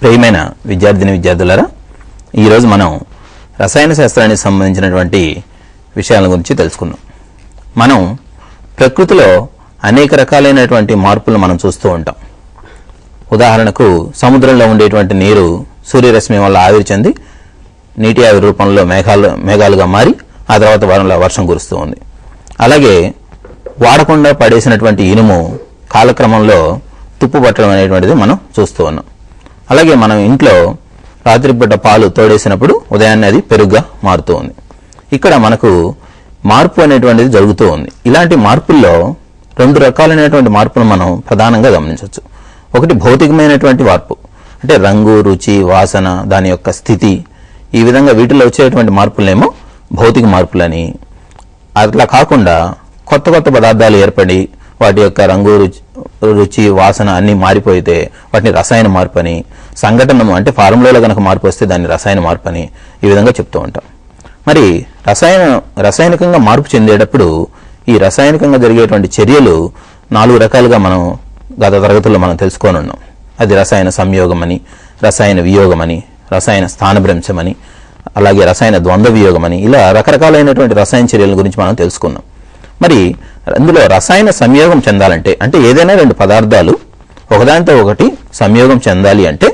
ప్రియమైన విద్యార్థిని విద్యార్థులారా, ఈరోజు మనం రసాయన శాస్త్రానికి సంబంధించినటువంటి విషయాల గురించి తెలుసుకుందాం. మనం ప్రకృతిలో అనేక రకాలైనటువంటి మార్పులు మనం చూస్తూ ఉంటాం. ఉదాహరణకు సముద్రంలో ఉండేటువంటి నీరు సూర్యరశ్మి వల్ల ఆవిరి చెంది నీటి ఆవిరి రూపంలో మేఘాలుగా మారి ఆ తర్వాత వర్షం కురుస్తూ ఉంది. అలాగే వాడకుండా పడేసినటువంటి ఇనుము కాలక్రమంలో తుప్పు పట్టడం అనేటువంటిది మనం చూస్తూ ఉన్నాం. అలాగే మనం ఇంట్లో రాత్రిపూట పాలు తోడేసినప్పుడు ఉదయాన్నే అది పెరుగుగా మారుతూ ఉంది. ఇక్కడ మనకు మార్పు అనేటువంటిది జరుగుతూ ఉంది. ఇలాంటి మార్పుల్లో రెండు రకాలైనటువంటి మార్పులు మనం ప్రధానంగా గమనించవచ్చు. ఒకటి భౌతికమైనటువంటి మార్పు, అంటే రంగు, రుచి, వాసన, దాని యొక్క స్థితి, ఈ విధంగా వీటిలో వచ్చేటువంటి మార్పులనేమో భౌతిక మార్పులని. అట్లా కాకుండా కొత్త కొత్త పదార్థాలు ఏర్పడి వాటి యొక్క రంగు, రుచి, వాసన అన్ని మారిపోతే వాటిని రసాయన మార్పు అని, సంఘటనము అంటే ఫార్ములాలో కనుక మార్పు వస్తే దాన్ని రసాయన మార్పు అని ఈ విధంగా చెప్తూ ఉంటాం. మరి రసాయనికంగా మార్పు చెందేటప్పుడు ఈ రసాయనికంగా జరిగేటువంటి చర్యలు 4 రకాలుగా మనం గత తరగతుల్లో మనం తెలుసుకొని ఉన్నాం. అది రసాయన సంయోగం అని, రసాయన వియోగం అని, రసాయన స్థానభ్రంశం అని, అలాగే రసాయన ద్వంద్వ వియోగం అని, ఇలా రకరకాలైనటువంటి రసాయన చర్యల గురించి మనం తెలుసుకున్నాం. మరి అందులో రసాయన సంయోగం చెందాలంటే, అంటే ఏదైనా రెండు పదార్థాలు ఒకదానితో ఒకటి సంయోగం చెందాలి అంటే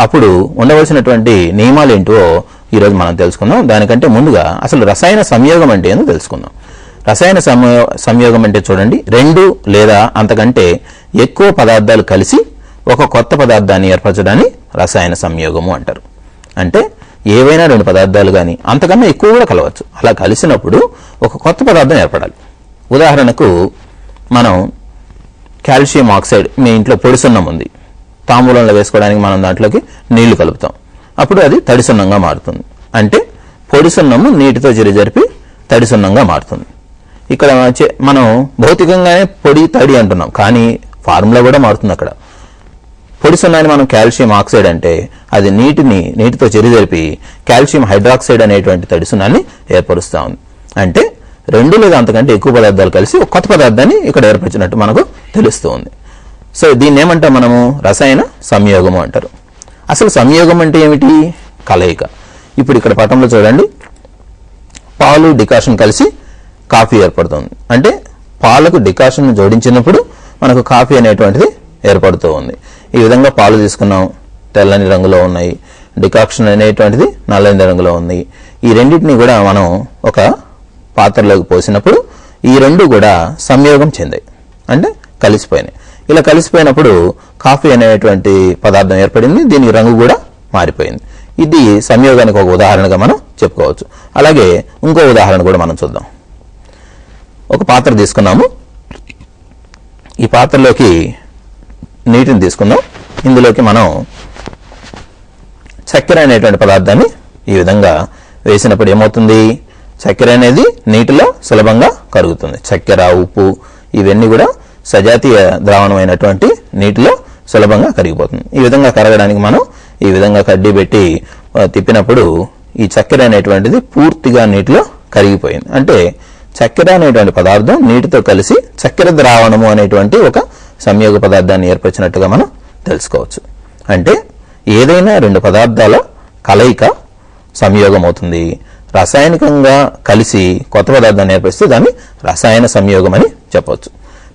అప్పుడు ఉండవలసినటువంటి నియమాలు ఏంటో ఈరోజు మనం తెలుసుకుందాం. దానికంటే ముందుగా అసలు రసాయన సంయోగం అంటే ఏందో తెలుసుకుందాం. రసాయన సంయోగం అంటే చూడండి, 2 లేదా అంతకంటే ఎక్కువ పదార్థాలు కలిసి ఒక కొత్త పదార్థాన్ని ఏర్పరచడాన్ని రసాయన సంయోగము అంటారు. అంటే ఏవైనా 2 పదార్థాలు కానీ అంతకన్నా ఎక్కువ కూడా కలవచ్చు. అలా కలిసినప్పుడు ఒక కొత్త పదార్థం ఏర్పడాలి. ఉదాహరణకు మనం కాల్షియం ఆక్సైడ్, మీ ఇంట్లో పొడి సున్నం ఉంది, తాంబూలంలో వేసుకోవడానికి మనం దాంట్లోకి నీళ్లు కలుపుతాం. అప్పుడు అది తడి సున్నంగా మారుతుంది. అంటే పొడి సున్నము నీటితో జరిపి తడి సున్నంగా మారుతుంది. ఇక్కడ మనం భౌతికంగానే పొడి తడి అంటున్నాం, కానీ ఫార్ములా కూడా మారుతుంది. అక్కడ పొడి సున్నాన్ని మనం కాల్షియం ఆక్సైడ్ అంటే అది నీటితో జరిపి కాల్షియం హైడ్రాక్సైడ్ అనేటువంటి తడి సున్నాన్ని ఏర్పరుస్తా ఉంది. అంటే 2 లేదా అంతకంటే ఎక్కువ పదార్థాలు కలిసి ఒక కొత్త పదార్థాన్ని ఇక్కడ ఏర్పరిచినట్టు మనకు తెలుస్తూ ఉంది. సో దీన్ని ఏమంటాం మనము? రసాయన సంయోగము అంటారు. అసలు సంయోగం అంటే ఏమిటి? కలయిక. ఇప్పుడు ఇక్కడ పటంలో చూడండి, పాలు డికాషన్ కలిసి కాఫీ ఏర్పడుతుంది. అంటే పాలకు డికాషన్ జోడించినప్పుడు మనకు కాఫీ అనేటువంటిది ఏర్పడుతూ ఉంది. ఈ విధంగా పాలు తీసుకున్నాం, తెల్లని రంగులో ఉన్నాయి. డికాక్షన్ అనేటువంటిది నల్లని రంగులో ఉంది. ఈ రెండింటిని కూడా మనం ఒక పాత్రలోకి పోసినప్పుడు ఈ 2 కూడా సంయోగం చెందాయి, అంటే కలిసిపోయినాయి. ఇలా కలిసిపోయినప్పుడు కాఫీ అనేటువంటి పదార్థం ఏర్పడింది. దీని రంగు కూడా మారిపోయింది. ఇది సంయోగానికి ఒక ఉదాహరణగా మనం చెప్పుకోవచ్చు. అలాగే ఇంకో ఉదాహరణ కూడా మనం చూద్దాం. ఒక పాత్ర తీసుకున్నాము. ఈ పాత్రలోకి నీటిని తీసుకుందాం. ఇందులోకి మనం చక్కెర అనేటువంటి పదార్థాన్ని ఈ విధంగా వేసినప్పుడు ఏమవుతుంది? చక్కెర అనేది నీటిలో సులభంగా కరుగుతుంది. చక్కెర, ఉప్పు ఇవన్నీ కూడా సజాతీయ ద్రావణమైనటువంటి నీటిలో సులభంగా కరిగిపోతుంది. ఈ విధంగా కరగడానికి మనం ఈ విధంగా కడ్డీ పెట్టి తిప్పినప్పుడు ఈ చక్కెర అనేటువంటిది పూర్తిగా నీటిలో కరిగిపోయింది. అంటే చక్కెర అనేటువంటి పదార్థం నీటితో కలిసి చక్కెర ద్రావణము అనేటువంటి ఒక సంయోగ పదార్థాన్ని ఏర్పరిచినట్టుగా మనం తెలుసుకోవచ్చు. అంటే ఏదైనా రెండు పదార్థాల కలయిక సంయోగం అవుతుంది. రసాయనికంగా కలిసి కొత్త పదార్థాన్ని ఏర్పరిస్తే దాన్ని రసాయన సంయోగం అని చెప్పవచ్చు.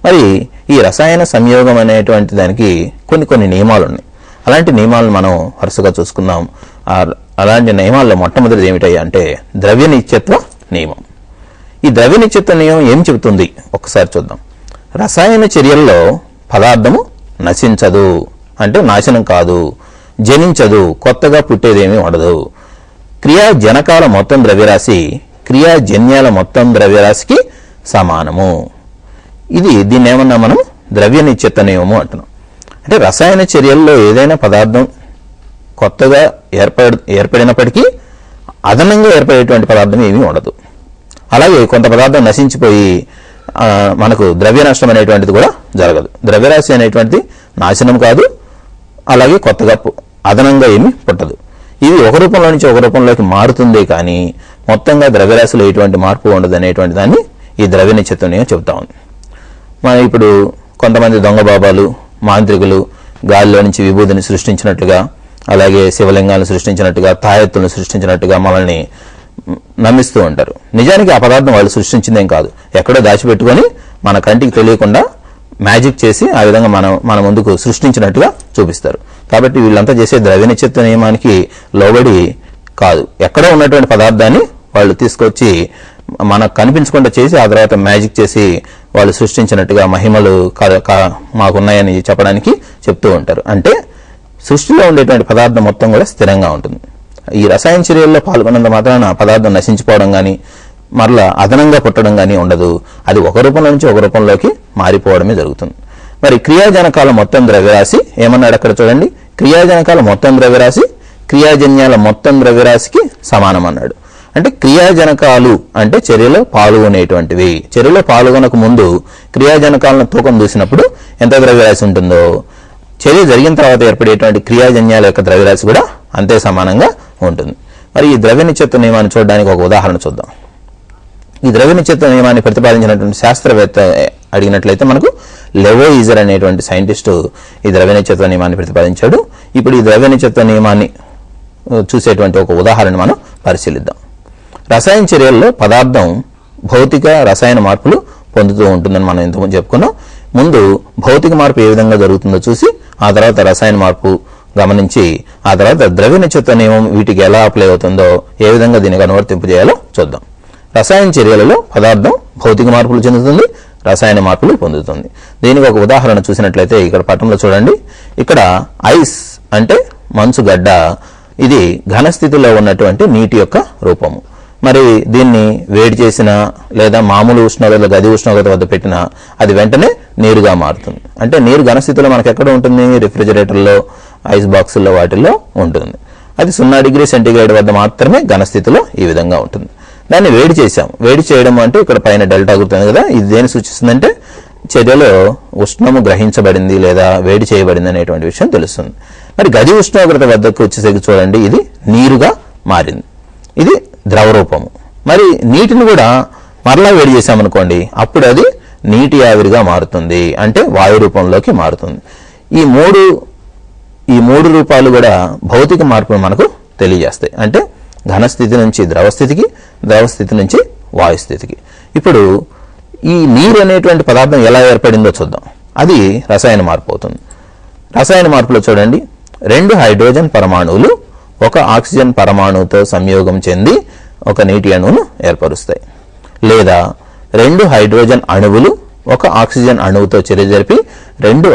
మరి ఈ రసాయన సంయోగం అనేటువంటి దానికి కొన్ని నియమాలు ఉన్నాయి. అలాంటి నియమాలను మనం వరుసగా చూసుకుందాం. అలాంటి నియమాల్లో మొట్టమొదటిది ఏమిటయ్యా అంటే ద్రవ్య నిత్యత్వ నియమం. ఈ ద్రవ్య నిత్యత్వ నియమం ఏం చెబుతుంది ఒక్కసారి చూద్దాం. రసాయన చర్యల్లో పదార్థము నశించదు, అంటే నాశనం కాదు, జనించదు, కొత్తగా పుట్టేదేమీ ఉండదు. క్రియాజనకాల మొత్తం ద్రవ్యరాశి క్రియాజన్యాల మొత్తం ద్రవ్యరాశికి సమానము. దీన్ని ఏమన్నా మనం ద్రవ్య నిత్యత్వ నియమము అంటున్నాం. అంటే రసాయన చర్యల్లో ఏదైనా పదార్థం కొత్తగా ఏర్పడినప్పటికీ అదనంగా ఏర్పడేటువంటి పదార్థం ఏమీ ఉండదు. అలాగే కొంత పదార్థం నశించిపోయి మనకు ద్రవ్య నష్టం అనేటువంటిది కూడా జరగదు. ద్రవ్యరాశి అనేటువంటిది నాశనం కాదు, అలాగే కొత్తగా అదనంగా ఏమీ పుట్టదు. ఇది ఒక రూపంలో నుంచి ఒక రూపంలోకి మారుతుందే కానీ మొత్తంగా ద్రవ్యరాశిలో ఎటువంటి మార్పు ఉండదు అనేటువంటి దాన్ని ఈ ద్రవ్య నిత్యత్వ నియమం చెబుతా ఉంది. మనం ఇప్పుడు కొంతమంది దొంగ బాబాలు, మాంత్రికులు గాలిలో నుంచి విభూతిని సృష్టించినట్లుగా, అలాగే శివలింగాలను సృష్టించినట్టుగా, తాయెత్తులను సృష్టించినట్టుగా మనల్ని నమ్మిస్తూ ఉంటారు. నిజానికి ఆ పదార్థం వాళ్ళు సృష్టించిందేం కాదు, ఎక్కడో దాచిపెట్టుకొని మన కంటికి తెలియకుండా మ్యాజిక్ చేసి ఆ విధంగా మన ముందుకు సృష్టించినట్టుగా చూపిస్తారు. కాబట్టి వీళ్ళంతా చేసే ద్రవ్య నిత్యత్వ నియమానికి లోబడి కాదు, ఎక్కడో ఉన్నటువంటి పదార్థాన్ని వాళ్ళు తీసుకొచ్చి మనకు కనిపించకుండా చేసి ఆ తర్వాత మ్యాజిక్ చేసి వాళ్ళు సృష్టించినట్టుగా మహిమలు మాకున్నాయని చెప్పడానికి చెప్తూ ఉంటారు. అంటే సృష్టిలో ఉండేటువంటి పదార్థం మొత్తం కూడా స్థిరంగా ఉంటుంది. ఈ రసాయన చర్యల్లో పాల్గొన్నంత మాత్రాన పదార్థం నశించిపోవడం కానీ మరలా అదనంగా పుట్టడం కానీ ఉండదు. అది ఒక రూపంలో నుంచి ఒక రూపంలోకి మారిపోవడమే జరుగుతుంది. మరి క్రియాజనకాల మొత్తం ద్రవ్యరాశి ఏమన్నాడు అక్కడ చూడండి. క్రియాజనకాల మొత్తం ద్రవ్యరాశి క్రియాజన్యాల మొత్తం ద్రవ్యరాశికి సమానం అన్నాడు. అంటే క్రియాజనకాలు అంటే చర్యలో పాల్గొనేటువంటివి. చర్యలో పాల్గొనక ముందు క్రియాజనకాలను తూకం చూసినప్పుడు ఎంత ద్రవ్యరాశి ఉంటుందో, చర్య జరిగిన తర్వాత ఏర్పడేటువంటి క్రియాజన్యాల యొక్క ద్రవ్యరాశి కూడా అంతే సమానంగా ఉంటుంది. మరి ఈ ద్రవ్య నిత్యత్వ నియమాన్ని చూడడానికి ఒక ఉదాహరణ చూద్దాం. ఈ ద్రవ్య నిత్యత్వ నియమాన్ని ప్రతిపాదించినటువంటి శాస్త్రవేత్త అడిగినట్లయితే మనకు లెవోయిజర్ అనేటువంటి సైంటిస్టు ఈ ద్రవ్య నిత్యత్వ నియమాన్ని ప్రతిపాదించాడు. ఇప్పుడు ఈ ద్రవ్య నిత్యత్వ నియమాన్ని చూసేటువంటి ఒక ఉదాహరణ మనం పరిశీలిద్దాం. రసాయన చర్యల్లో పదార్థం భౌతిక రసాయన మార్పులు పొందుతూ ఉంటుందని మనం ఇంతకుముందు చెప్పుకున్నాం. ముందు భౌతిక మార్పు ఏ విధంగా జరుగుతుందో చూసి ఆ తర్వాత రసాయన మార్పు గమనించి ఆ తర్వాత ద్రవ్య నిత్యత్వ నియమం వీటికి ఎలా అప్లై అవుతుందో, ఏ విధంగా దీనికి అనువర్తింపు చేయాలో చూద్దాం. రసాయన చర్యలలో పదార్థం భౌతిక మార్పులు చెందుతుంది, రసాయన మార్పులు పొందుతుంది. దీనికి ఒక ఉదాహరణ చూసినట్లయితే ఇక్కడ పటంలో చూడండి. ఇక్కడ ఐస్ అంటే మంచు గడ్డ, ఇది ఘనస్థితిలో ఉన్నటువంటి నీటి యొక్క రూపము. మరి దీన్ని వేడి చేసినా లేదా మామూలు ఉష్ణోగ్రత గది ఉష్ణోగ్రత వద్ద పెట్టినా అది వెంటనే నీరుగా మారుతుంది. అంటే నీరు ఘనస్థితిలో మనకు ఎక్కడ ఉంటుంది? రిఫ్రిజిరేటర్లో, ఐస్ బాక్సుల్లో వాటిల్లో ఉంటుంది. అది 0 డిగ్రీ సెంటీగ్రేడ్ వద్ద మాత్రమే ఘనస్థితిలో ఈ విధంగా ఉంటుంది. దాన్ని వేడి చేసాం. వేడి చేయడం అంటే ఇక్కడ పైన డెల్టా గుర్తుంది కదా, ఇది దేని సూచిస్తుందంటే చర్యలో ఉష్ణము గ్రహించబడింది లేదా వేడి చేయబడింది అనేటువంటి విషయం తెలుస్తుంది. మరి గది ఉష్ణోగ్రత వద్దకు వచ్చేసరికి చూడండి, ఇది నీరుగా మారింది. ఇది ద్రవ రూపము. మరి నీటిని కూడా మరలా వేడి చేసామనుకోండి, అప్పుడు అది నీటి ఆవిరిగా మారుతుంది, అంటే వాయు రూపంలోకి మారుతుంది. ఈ మూడు రూపాలు కూడా భౌతిక మార్పును మనకు తెలియజేస్తాయి. అంటే ఘనస్థితి నుంచి ద్రవస్థితికి, ద్రవస్థితి నుంచి వాయుస్థితికి. ఇప్పుడు ఈ నీరు అనేటువంటి పదార్థం ఎలా ఏర్పడిందో చూద్దాం. అది రసాయన మార్పు అవుతుంది. రసాయన మార్పులో చూడండి, 2 హైడ్రోజన్ పరమాణువులు 1 ఆక్సిజన్ పరమాణువుతో సంయోగం చెంది ఒక నీటి అణువును ఏర్పరుస్తాయి. లేదా 2 హైడ్రోజన్ అణువులు 1 ఆక్సిజన్ అణువుతో చర్య జరిపి 2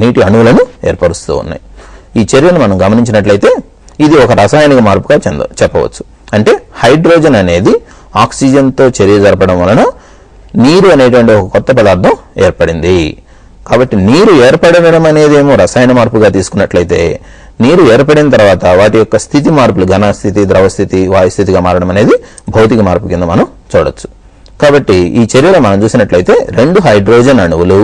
నీటి అణువులను ఏర్పరుస్తూ ఉన్నాయి. ఈ చర్యను మనం గమనించినట్లయితే ఇది ఒక రసాయనిక మార్పుగా చెప్పవచ్చు. అంటే హైడ్రోజన్ అనేది ఆక్సిజన్తో చర్య జరపడం వలన నీరు అనేటువంటి ఒక కొత్త పదార్థం ఏర్పడింది. కాబట్టి నీరు ఏర్పడడం అనేది ఏమో రసాయన మార్పుగా తీసుకున్నట్లయితే, నీరు ఏర్పడిన తర్వాత వాటి యొక్క స్థితి మార్పులు ఘన స్థితి, ద్రవ స్థితి, వాయు స్థితిగా మారడం అనేది భౌతిక మార్పు కింద మనం చూడొచ్చు. కాబట్టి ఈ చర్యలో మనం చూసినట్లయితే 2 హైడ్రోజన్ అణువులు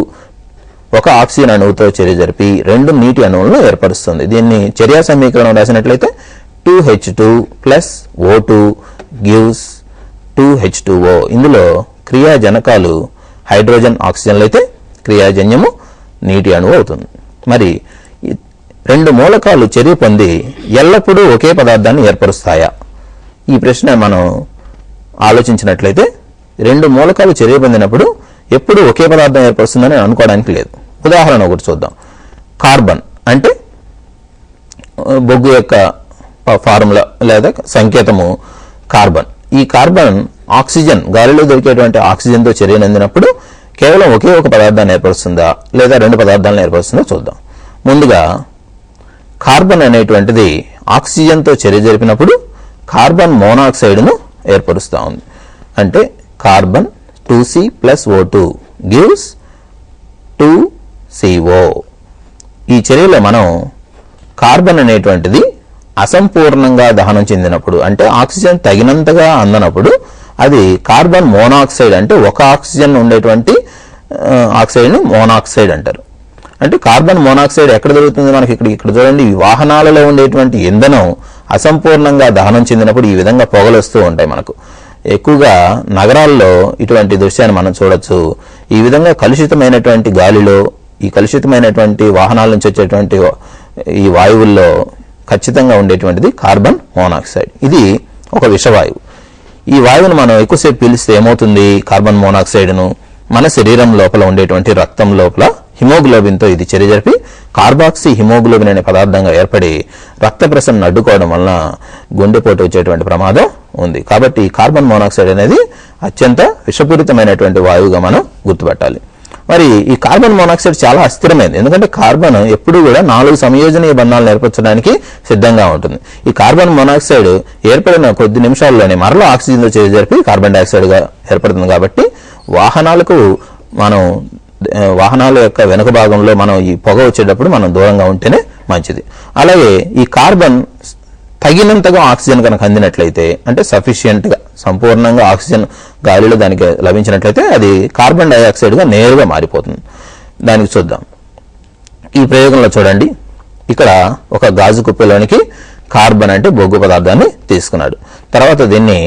ఒక ఆక్సిజన్ అణువుతో చర్య జరిపి 2 నీటి అణువులను ఏర్పరుస్తుంది. దీన్ని చర్యా సమీకరణం రాసినట్లయితే 2H2 + O2 gives 2H2O. ఇందులో క్రియాజనకాలు హైడ్రోజన్, ఆక్సిజన్లు అయితే క్రియాజన్యము నీటి అణువు అవుతుంది. మరి 2 మూలకాలు చర్య పొంది ఎల్లప్పుడూ ఒకే పదార్థాన్ని ఏర్పరుస్తాయా? ఈ ప్రశ్న మనం ఆలోచించినట్లయితే 2 మూలకాలు చర్య పొందినప్పుడు ఎప్పుడు ఒకే పదార్థం ఏర్పరుస్తుందని అనుకోవడానికి లేదు. ఉదాహరణ ఒకటి చూద్దాం. కార్బన్ అంటే బొగ్గు యొక్క ఫార్ములా లేదా సంకేతము కార్బన్. ఈ కార్బన్ ఆక్సిజన్, గాలిలో దొరికేటువంటి ఆక్సిజన్తో చర్యనందినప్పుడు కేవలం ఒకే ఒక పదార్థాన్ని ఏర్పరుస్తుందా లేదా 2 పదార్థాలను ఏర్పరుస్తుందో చూద్దాం. ముందుగా కార్బన్ అనేటువంటిది ఆక్సిజన్తో చర్య జరిపినప్పుడు కార్బన్ మోనాక్సైడ్ను ఏర్పరుస్తూ ఉంది. అంటే carbon 2C + O2 gives 2CO. ఈ చర్యలో మనం కార్బన్ అనేటువంటిది అసంపూర్ణంగా దహనం చెందినప్పుడు, అంటే ఆక్సిజన్ తగినంతగా అందనప్పుడు అది కార్బన్ మోనాక్సైడ్, అంటే ఒక ఆక్సిజన్ ఉండేటువంటి ఆక్సైడ్ని మోనాక్సైడ్ అంటారు. అంటే కార్బన్ మోనాక్సైడ్ ఎక్కడ దొరుకుతుంది మనకి? ఇక్కడ చూడండి, ఈ వాహనాలలో ఉండేటువంటి ఇంధనం అసంపూర్ణంగా దహనం చెందినప్పుడు ఈ విధంగా పొగలు వస్తూ ఉంటాయి. మనకు ఎక్కువగా నగరాల్లో ఇటువంటి దృశ్యాన్ని మనం చూడొచ్చు. ఈ విధంగా కలుషితమైనటువంటి గాలిలో, ఈ కలుషితమైనటువంటి వాహనాల నుంచి వచ్చేటువంటి ఈ వాయువుల్లో ఖచ్చితంగా ఉండేటువంటిది కార్బన్ మోనాక్సైడ్. ఇది ఒక విషవాయువు. ఈ వాయువును మనం ఎక్కువసేపు పీలిస్తే ఏమవుతుంది? కార్బన్ మోనాక్సైడ్ను మన శరీరం లోపల ఉండేటువంటి రక్తం లోపల హిమోగ్లోబిన్తో ఇది చర్య జరిపి కార్బాక్సీ హిమోగ్లోబిన్ అనే పదార్థంగా ఏర్పడి రక్త ప్రసరణ అడ్డుకోవడం వలన గుండెపోటు వచ్చేటువంటి ప్రమాదం ఉంది. కాబట్టి కార్బన్ మోనాక్సైడ్ అనేది అత్యంత విషపూరితమైనటువంటి వాయువుగా మనం గుర్తుపట్టాలి. మరి ఈ కార్బన్ మోనాక్సైడ్ చాలా అస్థిరమైనది. ఎందుకంటే కార్బన్ ఎప్పుడూ కూడా 4 సంయోజనీయ బంధాలను ఏర్పరచడానికి సిద్ధంగా ఉంటుంది. ఈ కార్బన్ మోనాక్సైడ్ ఏర్పడిన కొద్ది నిమిషాల్లోనే మరలా ఆక్సిజన్తో చర్య జరిపి కార్బన్ డైఆక్సైడ్గా ఏర్పడుతుంది. కాబట్టి వాహనాల యొక్క వెనుక భాగంలో మనం ఈ పొగ వచ్చేటప్పుడు మనం దూరంగా ఉంటేనే మంచిది. అలాగే ఈ కార్బన్ తగినంతగా ఆక్సిజన్ కనుక అందినట్లయితే, అంటే సఫిషియెంట్గా సంపూర్ణంగా ఆక్సిజన్ గాలిలో దానికి లభించినట్లయితే అది కార్బన్ డైఆక్సైడ్గా నేరుగా మారిపోతుంది. దానికి చూద్దాం. ఈ ప్రయోగంలో చూడండి, ఇక్కడ ఒక గాజు కుప్పలోనికి కార్బన్ అంటే బొగ్గు పదార్థాన్ని తీసుకున్నాడు. తర్వాత దీన్ని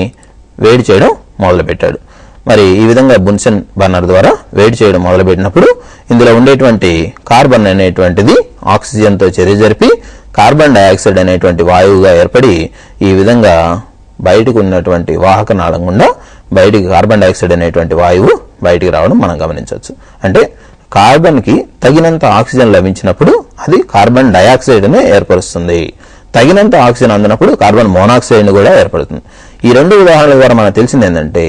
వేడి చేయడం మొదలుపెట్టాడు. మరి ఈ విధంగా బున్సెన్ బర్నర్ ద్వారా వేడి చేయడం మొదలుపెట్టినప్పుడు ఇందులో ఉండేటువంటి కార్బన్ అనేటువంటిది ఆక్సిజన్తో చర్య జరిపి కార్బన్ డైఆక్సైడ్ అనేటువంటి వాయువుగా ఏర్పడి ఈ విధంగా బయటకు ఉన్నటువంటి వాహక నాళం గుండా బయటికి కార్బన్ డైఆక్సైడ్ అనేటువంటి వాయువు బయటికి రావడం మనం గమనించవచ్చు. అంటే కార్బన్కి తగినంత ఆక్సిజన్ లభించినప్పుడు అది కార్బన్ డైఆక్సైడ్ని ఏర్పరుస్తుంది. తగినంత ఆక్సిజన్ అందినప్పుడు కార్బన్ మోనాక్సైడ్ని కూడా ఏర్పడుతుంది. ఈ 2 ఉదాహరణల ద్వారా మనకు తెలిసింది ఏంటంటే,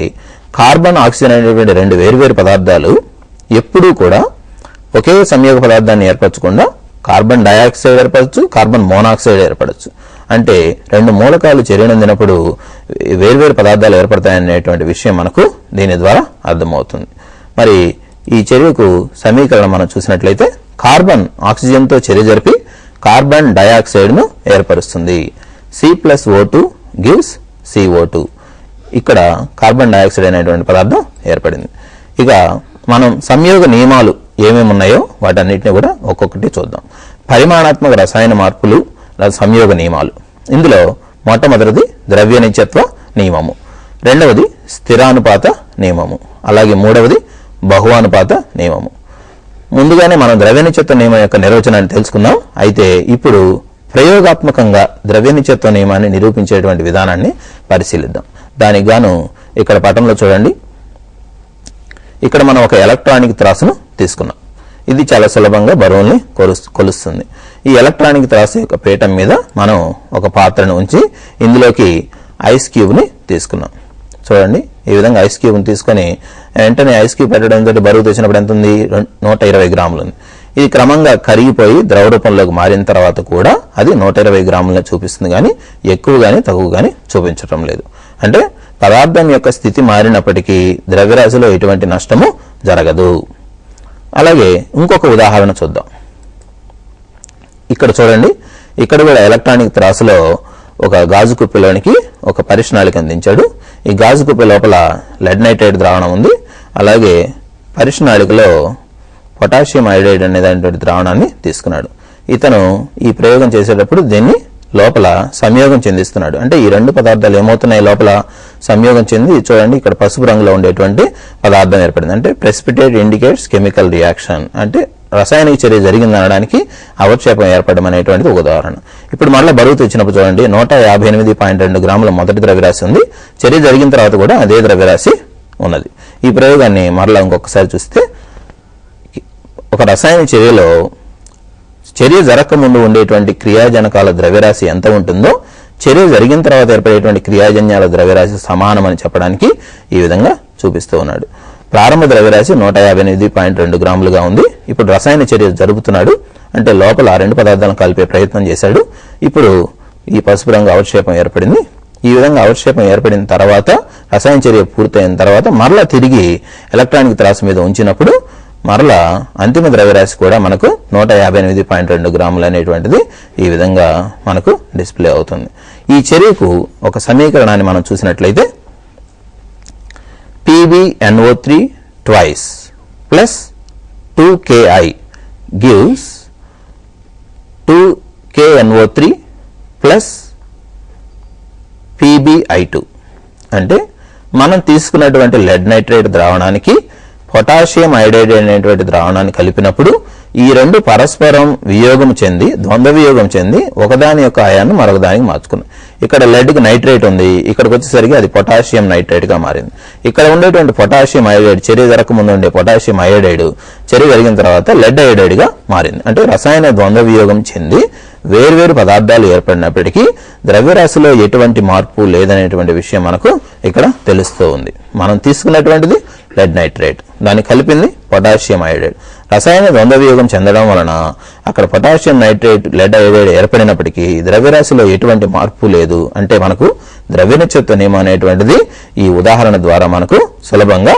కార్బన్, ఆక్సిజన్ అనేటువంటి 2 వేర్వేరు పదార్థాలు ఎప్పుడూ కూడా ఒకే సంయోగ పదార్థాన్ని ఏర్పరచకుండా కార్బన్ డైఆక్సైడ్ ఏర్పడచ్చు, కార్బన్ మోనాక్సైడ్ ఏర్పడచ్చు. అంటే 2 మూలకాలు చర్యనందినప్పుడు వేర్వేరు పదార్థాలు ఏర్పడతాయనేటువంటి విషయం మనకు దీని ద్వారా అర్థమవుతుంది. మరి ఈ చర్యకు సమీకరణం మనం చూసినట్లయితే కార్బన్ ఆక్సిజన్తో చర్య జరిపి కార్బన్ డైఆక్సైడ్ను ఏర్పరుస్తుంది. C+O2 gives CO2. ఇక్కడ కార్బన్ డైఆక్సైడ్ అనేటువంటి పదార్థం ఏర్పడింది. ఇక మనం సంయోగ నియమాలు ఏమేమి ఉన్నాయో వాటన్నిటిని కూడా ఒక్కొక్కటి చూద్దాం. పరిమాణాత్మక రసాయన మార్పులు, సంయోగ నియమాలు. ఇందులో మొట్టమొదటిది ద్రవ్య నిత్యత్వ నియమము, రెండవది స్థిరానుపాత నియమము, అలాగే మూడవది బహువానుపాత నియమము. ముందుగానే మనం ద్రవ్య నిత్యత్వ నియమం యొక్క నిర్వచనాన్ని తెలుసుకుందాం. అయితే ఇప్పుడు ప్రయోగాత్మకంగా ద్రవ్య నిత్యత్వ నియమాన్ని నిరూపించేటువంటి విధానాన్ని పరిశీలిద్దాం. దానికి గాను ఇక్కడ పటంలో చూడండి, ఇక్కడ మనం ఒక ఎలక్ట్రానిక్ త్రాసును తీసుకున్నాం. ఇది చాలా సులభంగా బరువుల్ని కొలుస్తుంది. ఈ ఎలక్ట్రానిక్ త్రాసు యొక్క పీఠం మీద మనం ఒక పాత్రను ఉంచి ఇందులోకి ఐస్ క్యూబ్ని తీసుకున్నాం. చూడండి, ఈ విధంగా ఐస్ క్యూబ్ని తీసుకొని వెంటనే ఐస్ క్యూబ్ పెట్టడంతో బరువు తెచ్చినప్పుడు ఎంత ఉంది? 120 గ్రాములు ఉంది. ఇది క్రమంగా కరిగిపోయి ద్రవ రూపంలోకి మారిన తర్వాత కూడా అది 120 గ్రాములను చూపిస్తుంది, కానీ ఎక్కువ కానీ తక్కువ కానీ చూపించడం లేదు. అంటే పదార్థం యొక్క స్థితి మారినప్పటికీ ద్రవ్యరాశిలో ఎటువంటి నష్టము జరగదు. అలాగే ఇంకొక ఉదాహరణ చూద్దాం. ఇక్కడ చూడండి, ఇక్కడ కూడా ఎలక్ట్రానిక్ త్రాసులో ఒక గాజు కుప్పిలోనికి ఒక పరిష్ణాళిక అందించాడు. ఈ గాజు కుప్పి లోపల లెడ్ నైట్రేట్ ద్రావణం ఉంది. అలాగే పరిష్ణాళికలో పొటాషియం అయోడైడ్ అనేటువంటి ద్రావణాన్ని తీసుకున్నాడు. ఇతను ఈ ప్రయోగం చేసేటప్పుడు దీన్ని లోపల సంయోగం చెందిస్తున్నాడు. అంటే ఈ రెండు పదార్థాలు ఏమవుతున్నాయి, లోపల సంయోగం చెంది చూడండి ఇక్కడ పసుపు రంగులో ఉండేటువంటి పదార్థం ఏర్పడింది. అంటే ప్రెసిపిటేట్ ఇండికేట్స్ కెమికల్ రియాక్షన్, అంటే రసాయనిక చర్య జరిగింది అనడానికి అవక్షేపం ఏర్పడడం అనేటువంటిది ఒక ఉదాహరణ. ఇప్పుడు మళ్ళీ బరువు తెచ్చినప్పుడు చూడండి 158.2 గ్రాముల మొదటి ద్రవ్యరాశి ఉంది. చర్య జరిగిన తర్వాత కూడా అదే ద్రవ్యరాశి ఉన్నది. ఈ ప్రయోగాన్ని మరలా ఇంకొకసారి చూస్తే, ఒక రసాయన చర్యలో చర్య జరగక ముందు ఉండేటువంటి క్రియాజనకాల ద్రవ్యరాశి ఎంత ఉంటుందో చర్య జరిగిన తర్వాత ఏర్పడేటువంటి క్రియాజన్యాల ద్రవ్యరాశి సమానమని చెప్పడానికి ఈ విధంగా చూపిస్తూ ఉన్నాడు. ప్రారంభ ద్రవ్యరాశి 158.2 గ్రాములుగా ఉంది. ఇప్పుడు రసాయన చర్య జరుపుతున్నాడు, అంటే లోపల రెండు పదార్థాలను కలిపే ప్రయత్నం చేశాడు. ఇప్పుడు ఈ పసుపు రంగు అవక్షేపం ఏర్పడింది. ఈ విధంగా అవక్షేపం ఏర్పడిన తర్వాత రసాయన చర్య పూర్తయిన తర్వాత మరలా తిరిగి ఎలక్ట్రానిక్ త్రాసు మీద ఉంచినప్పుడు మరలా అంతిమ ద్రవ్యరాశి కూడా మనకు 158.2 గ్రాములు అనేటువంటిది ఈ విధంగా మనకు డిస్ప్లే అవుతుంది. ఈ చర్యకు ఒక సమీకరణాన్ని మనం చూసినట్లయితే PbNO3 twice plus 2Ki gives 2KNO3 plus PbI2. అంటే మనం తీసుకున్నటువంటి లెడ్ నైట్రేట్ ద్రావణానికి పొటాషియం అయోడైడ్ అనేటువంటి ద్రావణాన్ని కలిపినప్పుడు ఈ రెండు పరస్పరం వియోగం చెంది, ద్వంద్వ వియోగం చెంది ఒకదాని యొక్క అయాన్ని మరొక దానికి మార్చుకున్నాయి. ఇక్కడ లెడ్ కి నైట్రేట్ ఉంది, ఇక్కడికి వచ్చేసరికి అది పొటాషియం నైట్రేట్ గా మారింది. ఇక్కడ ఉండేటువంటి పొటాషియం అయోడైడ్, చర్య జరగక ముందు ఉండే పొటాషియం అయోడైడ్ చర్య జరిగిన తర్వాత లెడ్ అయోడైడ్ గా మారింది. అంటే రసాయన ద్వంద్వ వియోగం చెంది వేర్వేరు పదార్థాలు ఏర్పడినప్పటికీ ద్రవ్యరాశిలో ఎటువంటి మార్పు లేదనేటువంటి విషయం మనకు ఇక్కడ తెలుస్తూ ఉంది. మనం తీసుకున్నటువంటిది లెడ్ నైట్రేట్, దాన్ని కలిపింది పొటాషియం అయోడైడ్. రసాయన ద్వంద్వ వియోగం చెందడం వలన అక్కడ పొటాషియం నైట్రేట్ లెడ్ అయోడైడ్ ఏర్పడినప్పటికీ ద్రవ్యరాశిలో ఎటువంటి మార్పు లేదు. అంటే మనకు ద్రవ్య నిశ్చత్వ నియమం అనేటువంటిది ఈ ఉదాహరణ ద్వారా మనకు సులభంగా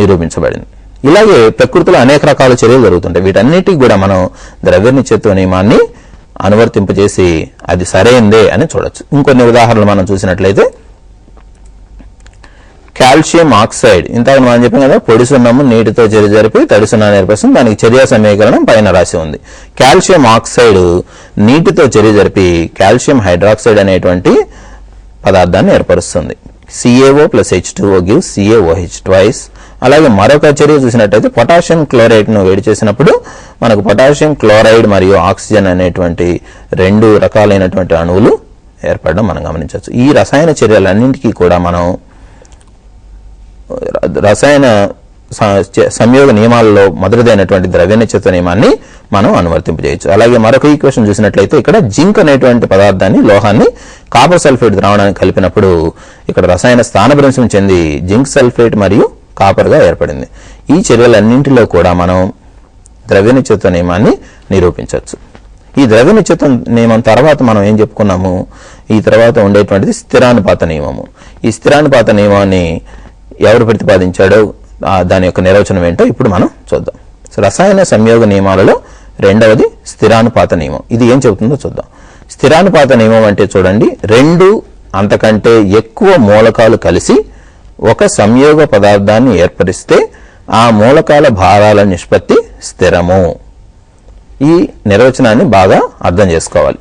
నిరూపించబడింది. ఇలాగే ప్రకృతిలో అనేక రకాల చర్యలు జరుగుతుంటాయి. వీటన్నిటికీ కూడా మనం ద్రవ్య నిశ్చత్వ నియమాన్ని అనువర్తింపజేసి అది సరైందే అని చూడొచ్చు. ఇంకొన్ని ఉదాహరణలు మనం చూసినట్లయితే కాల్షియం ఆక్సైడ్, ఇంతకు మనం చెప్పాం కదా, పొడి సున్నము నీటితో చర్య జరిపి తడి సున్నాన్ని ఏర్పరుస్తుంది. దానికి చర్య సమీకరణం పైన రాసి ఉంది. కాల్షియం ఆక్సైడ్ నీటితో చర్య జరిపి కాల్షియం హైడ్రాక్సైడ్ అనేటువంటి పదార్థాన్ని ఏర్పరుస్తుంది. CaO plus H2O gives CaOH twice. అలాగే మరొక చర్య చూసినట్టయితే పొటాషియం క్లోరైడ్ ను వేడి చేసినప్పుడు మనకు పొటాషియం క్లోరైడ్ మరియు ఆక్సిజన్ అనేటువంటి రెండు రకాలైనటువంటి అణువులు ఏర్పడడం మనం గమనించవచ్చు. ఈ రసాయన చర్యలన్నింటికీ కూడా మనం రసాయన సంయోగ నియమాలలో మొదటిదైనటువంటి ద్రవ్య నిశ్చత్వ నియమాన్ని మనం అనువర్తింపజేయచ్చు. అలాగే మరొక ఈక్వేషన్ చూసినట్లయితే ఇక్కడ జింక్ అనేటువంటి పదార్థాన్ని, లోహాన్ని కాపర్ సల్ఫేట్ ద్రావణాన్ని కలిపినప్పుడు ఇక్కడ రసాయన స్థానభ్రంశం చెంది జింక్ సల్ఫేట్ మరియు కాపర్ గా ఏర్పడింది. ఈ చర్యలన్నింటిలో కూడా మనం ద్రవ్య నిశ్చత్వ నియమాన్ని నిరూపించవచ్చు. ఈ ద్రవ్య నిశ్చత్వ నియమం తర్వాత మనం ఏం చెప్పుకున్నాము, ఈ తర్వాత ఉండేటువంటిది స్థిరానుపాత నియమము. ఈ స్థిరానుపాత నియమాన్ని ఎవరు ప్రతిపాదించాడో దాని యొక్క నిర్వచనం ఏంటో ఇప్పుడు మనం చూద్దాం. రసాయన సంయోగ నియమాలలో రెండవది స్థిరానుపాత నియమం. ఇది ఏం చెబుతుందో చూద్దాం. స్థిరానుపాత నియమం అంటే చూడండి, రెండు అంతకంటే ఎక్కువ మూలకాలు కలిసి ఒక సంయోగ పదార్థాన్ని ఏర్పరిస్తే ఆ మూలకాల భారాల నిష్పత్తి స్థిరము. ఈ నిర్వచనాన్ని బాగా అర్థం చేసుకోవాలి.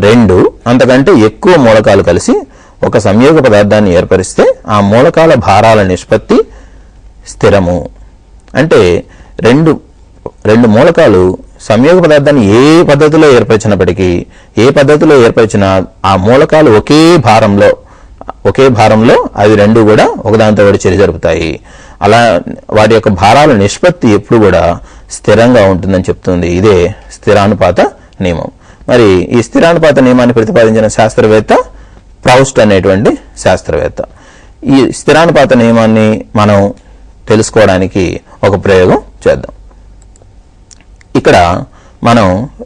రెండు అంతకంటే ఎక్కువ మూలకాలు కలిసి ఒక సంయోగ పదార్థాన్ని ఏర్పరిస్తే ఆ మూలకాల భారాల నిష్పత్తి స్థిరము. అంటే రెండు మూలకాలు సంయోగ పదార్థాన్ని ఏ పద్ధతిలో ఏర్పరిచినప్పటికీ, ఏ పద్ధతిలో ఏర్పరిచినా ఆ మూలకాలు ఒకే భారంలో అవి రెండు కూడా ఒకదానితో ఒకటి చర్య జరుపుతాయి. అలా వాటి యొక్క భారాల నిష్పత్తి ఎప్పుడు కూడా స్థిరంగా ఉంటుందని చెప్తుంది. ఇదే స్థిరానుపాత నియమం. మరి ఈ స్థిరానుపాత నియమాన్ని ప్రతిపాదించిన శాస్త్రవేత్త ప్రౌస్ట్ అనేటువంటి శాస్త్రవేత్త. ఈ స్థిరానుపాత నియమాన్ని మనం తెలుసుకోవడానికి ఒక ప్రయోగం చేద్దాం. ఇక్కడ మనం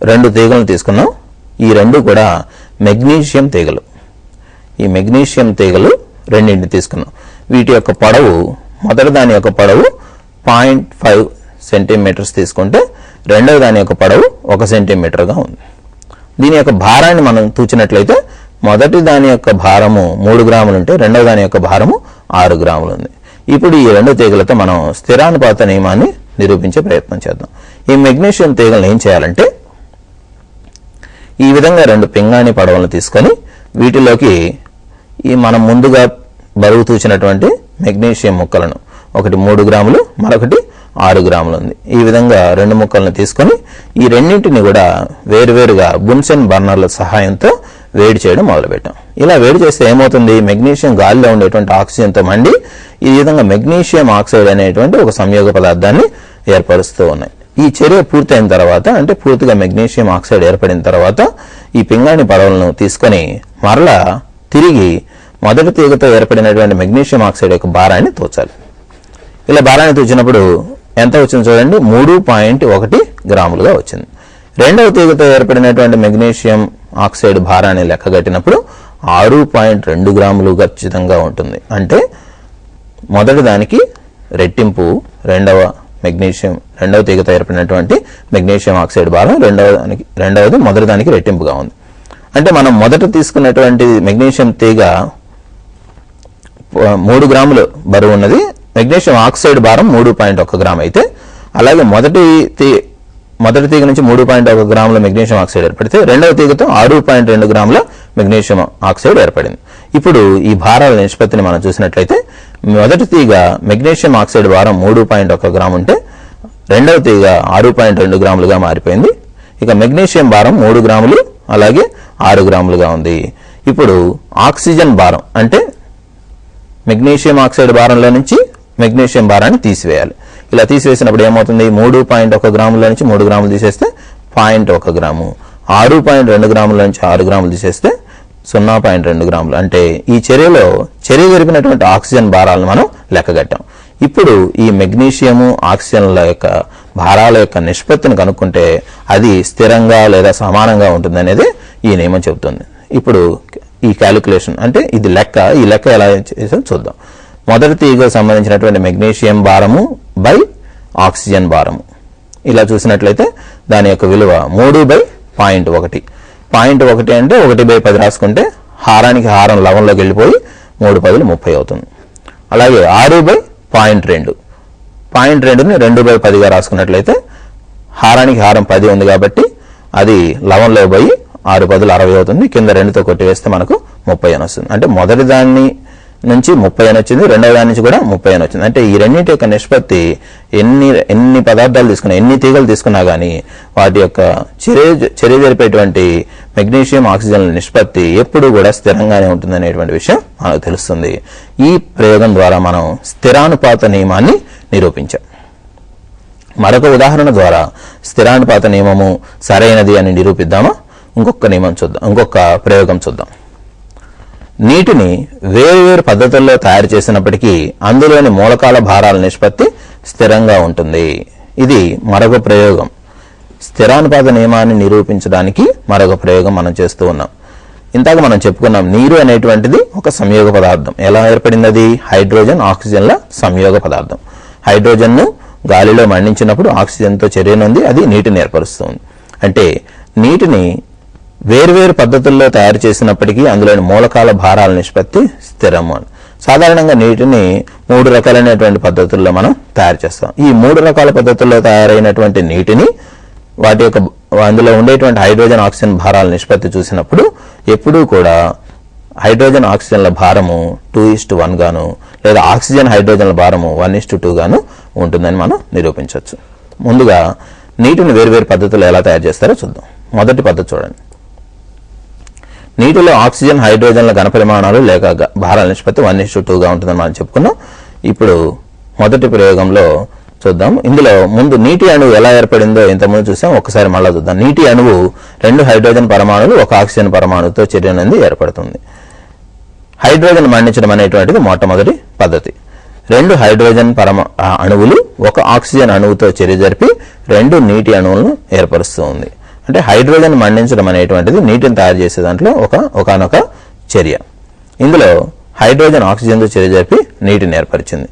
2 తీగలను తీసుకున్నాం. ఈ 2 కూడా మెగ్నీషియం తీగలు. ఈ మెగ్నీషియం తీగలు రెండింటిని తీసుకున్నాం. వీటి యొక్క పొడవు, మొదటి దాని యొక్క పొడవు 0.5 సెంటీమీటర్స్ తీసుకుంటే రెండవ దాని యొక్క పొడవు 1 సెంటీమీటర్గా ఉంది. దీని యొక్క భారాన్ని మనం తూచినట్లయితే మొదటి దాని యొక్క భారము 3 గ్రాములు ఉంటే రెండవ దాని యొక్క భారము 6 గ్రాములు ఉంది. ఇప్పుడు ఈ 2 తీగలతో మనం స్థిరానుపాత నియమాన్ని నిరూపించే ప్రయత్నం చేద్దాం. ఈ మెగ్నీషియం తీగలను ఏం చేయాలంటే ఈ విధంగా 2 పింగాణి పడవలను తీసుకొని వీటిలోకి ఈ మనం ముందుగా బరువు తూచినటువంటి మెగ్నీషియం ముక్కలను, ఒకటి 3 గ్రాములు మరొకటి 6 గ్రాములు ఉంది. ఈ విధంగా 2 ముక్కలను తీసుకొని ఈ రెండింటిని కూడా వేరువేరుగా బున్సెన్ బర్నర్ల సహాయంతో వేడి చేయడం మొదలుపెట్టాం. ఇలా వేడి చేస్తే ఏమవుతుంది, మెగ్నీషియం గాలిలో ఉండేటువంటి ఆక్సిజన్తో మండి ఈ విధంగా మెగ్నీషియం ఆక్సైడ్ అనేటువంటి ఒక సంయోగ పదార్థాన్ని ఏర్పరుస్తూ ఉన్నాయి. ఈ చర్య పూర్తయిన తర్వాత, అంటే పూర్తిగా మెగ్నీషియం ఆక్సైడ్ ఏర్పడిన తర్వాత ఈ పింగాణి పడవలను తీసుకొని మరలా తిరిగి మొదటి తీగతో ఏర్పడినటువంటి మెగ్నీషియం ఆక్సైడ్ యొక్క భారాన్ని తూచాలి. ఇలా భారాన్ని తూచినప్పుడు ఎంత వచ్చింది చూడండి, 3.1 గ్రాములుగా వచ్చింది. రెండవ తీగతో ఏర్పడినటువంటి మెగ్నీషియం ఆక్సైడ్ భారాన్ని లెక్కగట్టినప్పుడు 6.2 గ్రాములు ఖచ్చితంగా ఉంటుంది. అంటే మొదటి దానికి రెట్టింపు రెండవ తీగతో ఏర్పడినటువంటి మెగ్నీషియం ఆక్సైడ్ భారం రెండవది మొదటి దానికి రెట్టింపుగా ఉంది. అంటే మనం మొదట తీసుకున్నటువంటి మెగ్నీషియం తీగ 3 గ్రాములు బరువు ఉన్నది, మెగ్నీషియం ఆక్సైడ్ భారం 3.1 గ్రాము అయితే, అలాగే మొదటి తీగ నుంచి 3.1 గ్రాముల మెగ్నీషియం ఆక్సైడ్ ఏర్పడితే రెండవ తీగతో 6.2 గ్రాముల మెగ్నీషియం ఆక్సైడ్ ఏర్పడింది. ఇప్పుడు ఈ భారాల నిష్పత్తిని మనం చూసినట్లయితే మొదటి తీగ మెగ్నీషియం ఆక్సైడ్ భారం 3.1 గ్రాము ఉంటే రెండవ తీగ 6.2 గ్రాములుగా మారిపోయింది. ఇక మెగ్నీషియం భారం 3 గ్రాములు అలాగే 6 గ్రాములుగా ఉంది. ఇప్పుడు ఆక్సిజన్ భారం, అంటే మెగ్నీషియం ఆక్సైడ్ భారంలో నుంచి మెగ్నీషియం భారాన్ని తీసివేయాలి. ఇలా తీసివేసినప్పుడు ఏమవుతుంది, 3.1 గ్రాముల నుంచి 3 గ్రాములు తీసేస్తే 0.1 గ్రాము, 6.2 గ్రాముల నుంచి 6 గ్రాములు తీసేస్తే 0.2 గ్రాములు. అంటే ఈ చర్య జరిపినటువంటి ఆక్సిజన్ భారాలను మనం లెక్కగట్టాం. ఇప్పుడు ఈ మెగ్నీషియము ఆక్సిజన్ల యొక్క భారాల యొక్క నిష్పత్తిని కనుక్కుంటే అది స్థిరంగా లేదా సమానంగా ఉంటుంది అనేది ఈ నియమం చెబుతుంది. ఇప్పుడు ఈ క్యాలిక్యులేషన్, అంటే ఈ లెక్క ఎలా చేసో చూద్దాం. మొదటి తీగకు సంబంధించినటువంటి మెగ్నీషియం భారము బై ఆక్సిజన్ భారము ఇలా చూసినట్లయితే దాని యొక్క విలువ 3/0.1. 0.1 అంటే 1/10 రాసుకుంటే హారానికి హారం లవంలోకి వెళ్ళిపోయి 3×10 30 అవుతుంది. అలాగే 6/0.2. 0.2ని 2/10గా రాసుకున్నట్లయితే హారానికి హారం 10 ఉంది కాబట్టి అది లవంలో పోయి 6×10 60 అవుతుంది. కింద 2తో కొట్టివేస్తే మనకు 30 అని వస్తుంది. అంటే మొదటి దాన్ని నుంచి 30 అని వచ్చింది, రెండవ దాని నుంచి కూడా 30 అని వచ్చింది. అంటే ఈ రెండింటి యొక్క నిష్పత్తి ఎన్ని పదార్థాలు తీసుకున్నా, ఎన్ని తీగలు తీసుకున్నా కానీ వాటి యొక్క చర్య జరిపేటువంటి మెగ్నీషియం ఆక్సిజన్ నిష్పత్తి ఎప్పుడు కూడా స్థిరంగానే ఉంటుంది అనేటువంటి విషయం మనకు తెలుస్తుంది. ఈ ప్రయోగం ద్వారా మనం స్థిరానుపాత నియమాన్ని నిరూపించాం. మరొక ఉదాహరణ ద్వారా స్థిరానుపాత నియమము సరైనది అని నిరూపిద్దామా? ఇంకొక ప్రయోగం చూద్దాం. నీటిని వేరువేరు పద్ధతుల్లో తయారు చేసినప్పటికీ అందులోని మూలకాల భారాల నిష్పత్తి స్థిరంగా ఉంటుంది. ఇది మరొక ప్రయోగం. స్థిరానుపాత నియమాన్ని నిరూపించడానికి మరొక ప్రయోగం మనం చేస్తూ ఉన్నాం. ఇంతకు మనం చెప్పుకున్నాం, నీరు అనేటువంటిది ఒక సంయోగ పదార్థం. ఎలా ఏర్పడింది? అది హైడ్రోజన్ ఆక్సిజన్ల సంయోగ పదార్థం. హైడ్రోజన్ను గాలిలో మండించినప్పుడు ఆక్సిజన్తో చర్యనుంది, అది నీటిని ఏర్పరుస్తుంది. అంటే నీటిని వేర్వేరు పద్ధతుల్లో తయారు చేసినప్పటికీ అందులోని మూలకాల భారాల నిష్పత్తి స్థిరము. సాధారణంగా నీటిని 3 రకాలైనటువంటి పద్ధతుల్లో మనం తయారు చేస్తాం. ఈ 3 రకాల పద్ధతుల్లో తయారైనటువంటి నీటిని వాటి యొక్క అందులో ఉండేటువంటి హైడ్రోజన్ ఆక్సిజన్ భారాల నిష్పత్తి చూసినప్పుడు ఎప్పుడూ కూడా హైడ్రోజన్ ఆక్సిజన్ల భారము 2:1 గాను లేదా ఆక్సిజన్ హైడ్రోజన్ల భారము 1:2 గాను ఉంటుందని మనం నిరూపించవచ్చు. ముందుగా నీటిని వేర్వేరు పద్ధతుల్లో ఎలా తయారు చేస్తారో చూద్దాం. మొదటి పద్ధతి చూడండి. నీటిలో ఆక్సిజన్ హైడ్రోజన్ల ఘనపరిమాణాలు లేక భారాల నిష్పత్తి 1:2గా ఉంటుందని మనం చెప్పుకున్నాం. ఇప్పుడు మొదటి ప్రయోగంలో చూద్దాం. ఇందులో ముందు నీటి అణువు ఎలా ఏర్పడిందో ఇంతకుముందు చూసాం, ఒకసారి మళ్ళా చూద్దాం. నీటి అణువు 2 హైడ్రోజన్ పరమాణువులు 1 ఆక్సిజన్ పరమాణువుతో చర్యనుంది ఏర్పడుతుంది. హైడ్రోజన్ మండించడం అనేటువంటిది మొట్టమొదటి పద్ధతి. 2 హైడ్రోజన్ అణువులు ఒక ఆక్సిజన్ అణువుతో చర్య జరిపి 2 నీటి అణువులను ఏర్పరుస్తూ ఉంది. అంటే హైడ్రోజన్ మండించడం అనేటువంటిది నీటిని తయారు చేసే దాంట్లో ఒకనొక చర్య. ఇందులో హైడ్రోజన్ ఆక్సిజన్తో చర్య జరిపి నీటిని ఏర్పరిచింది.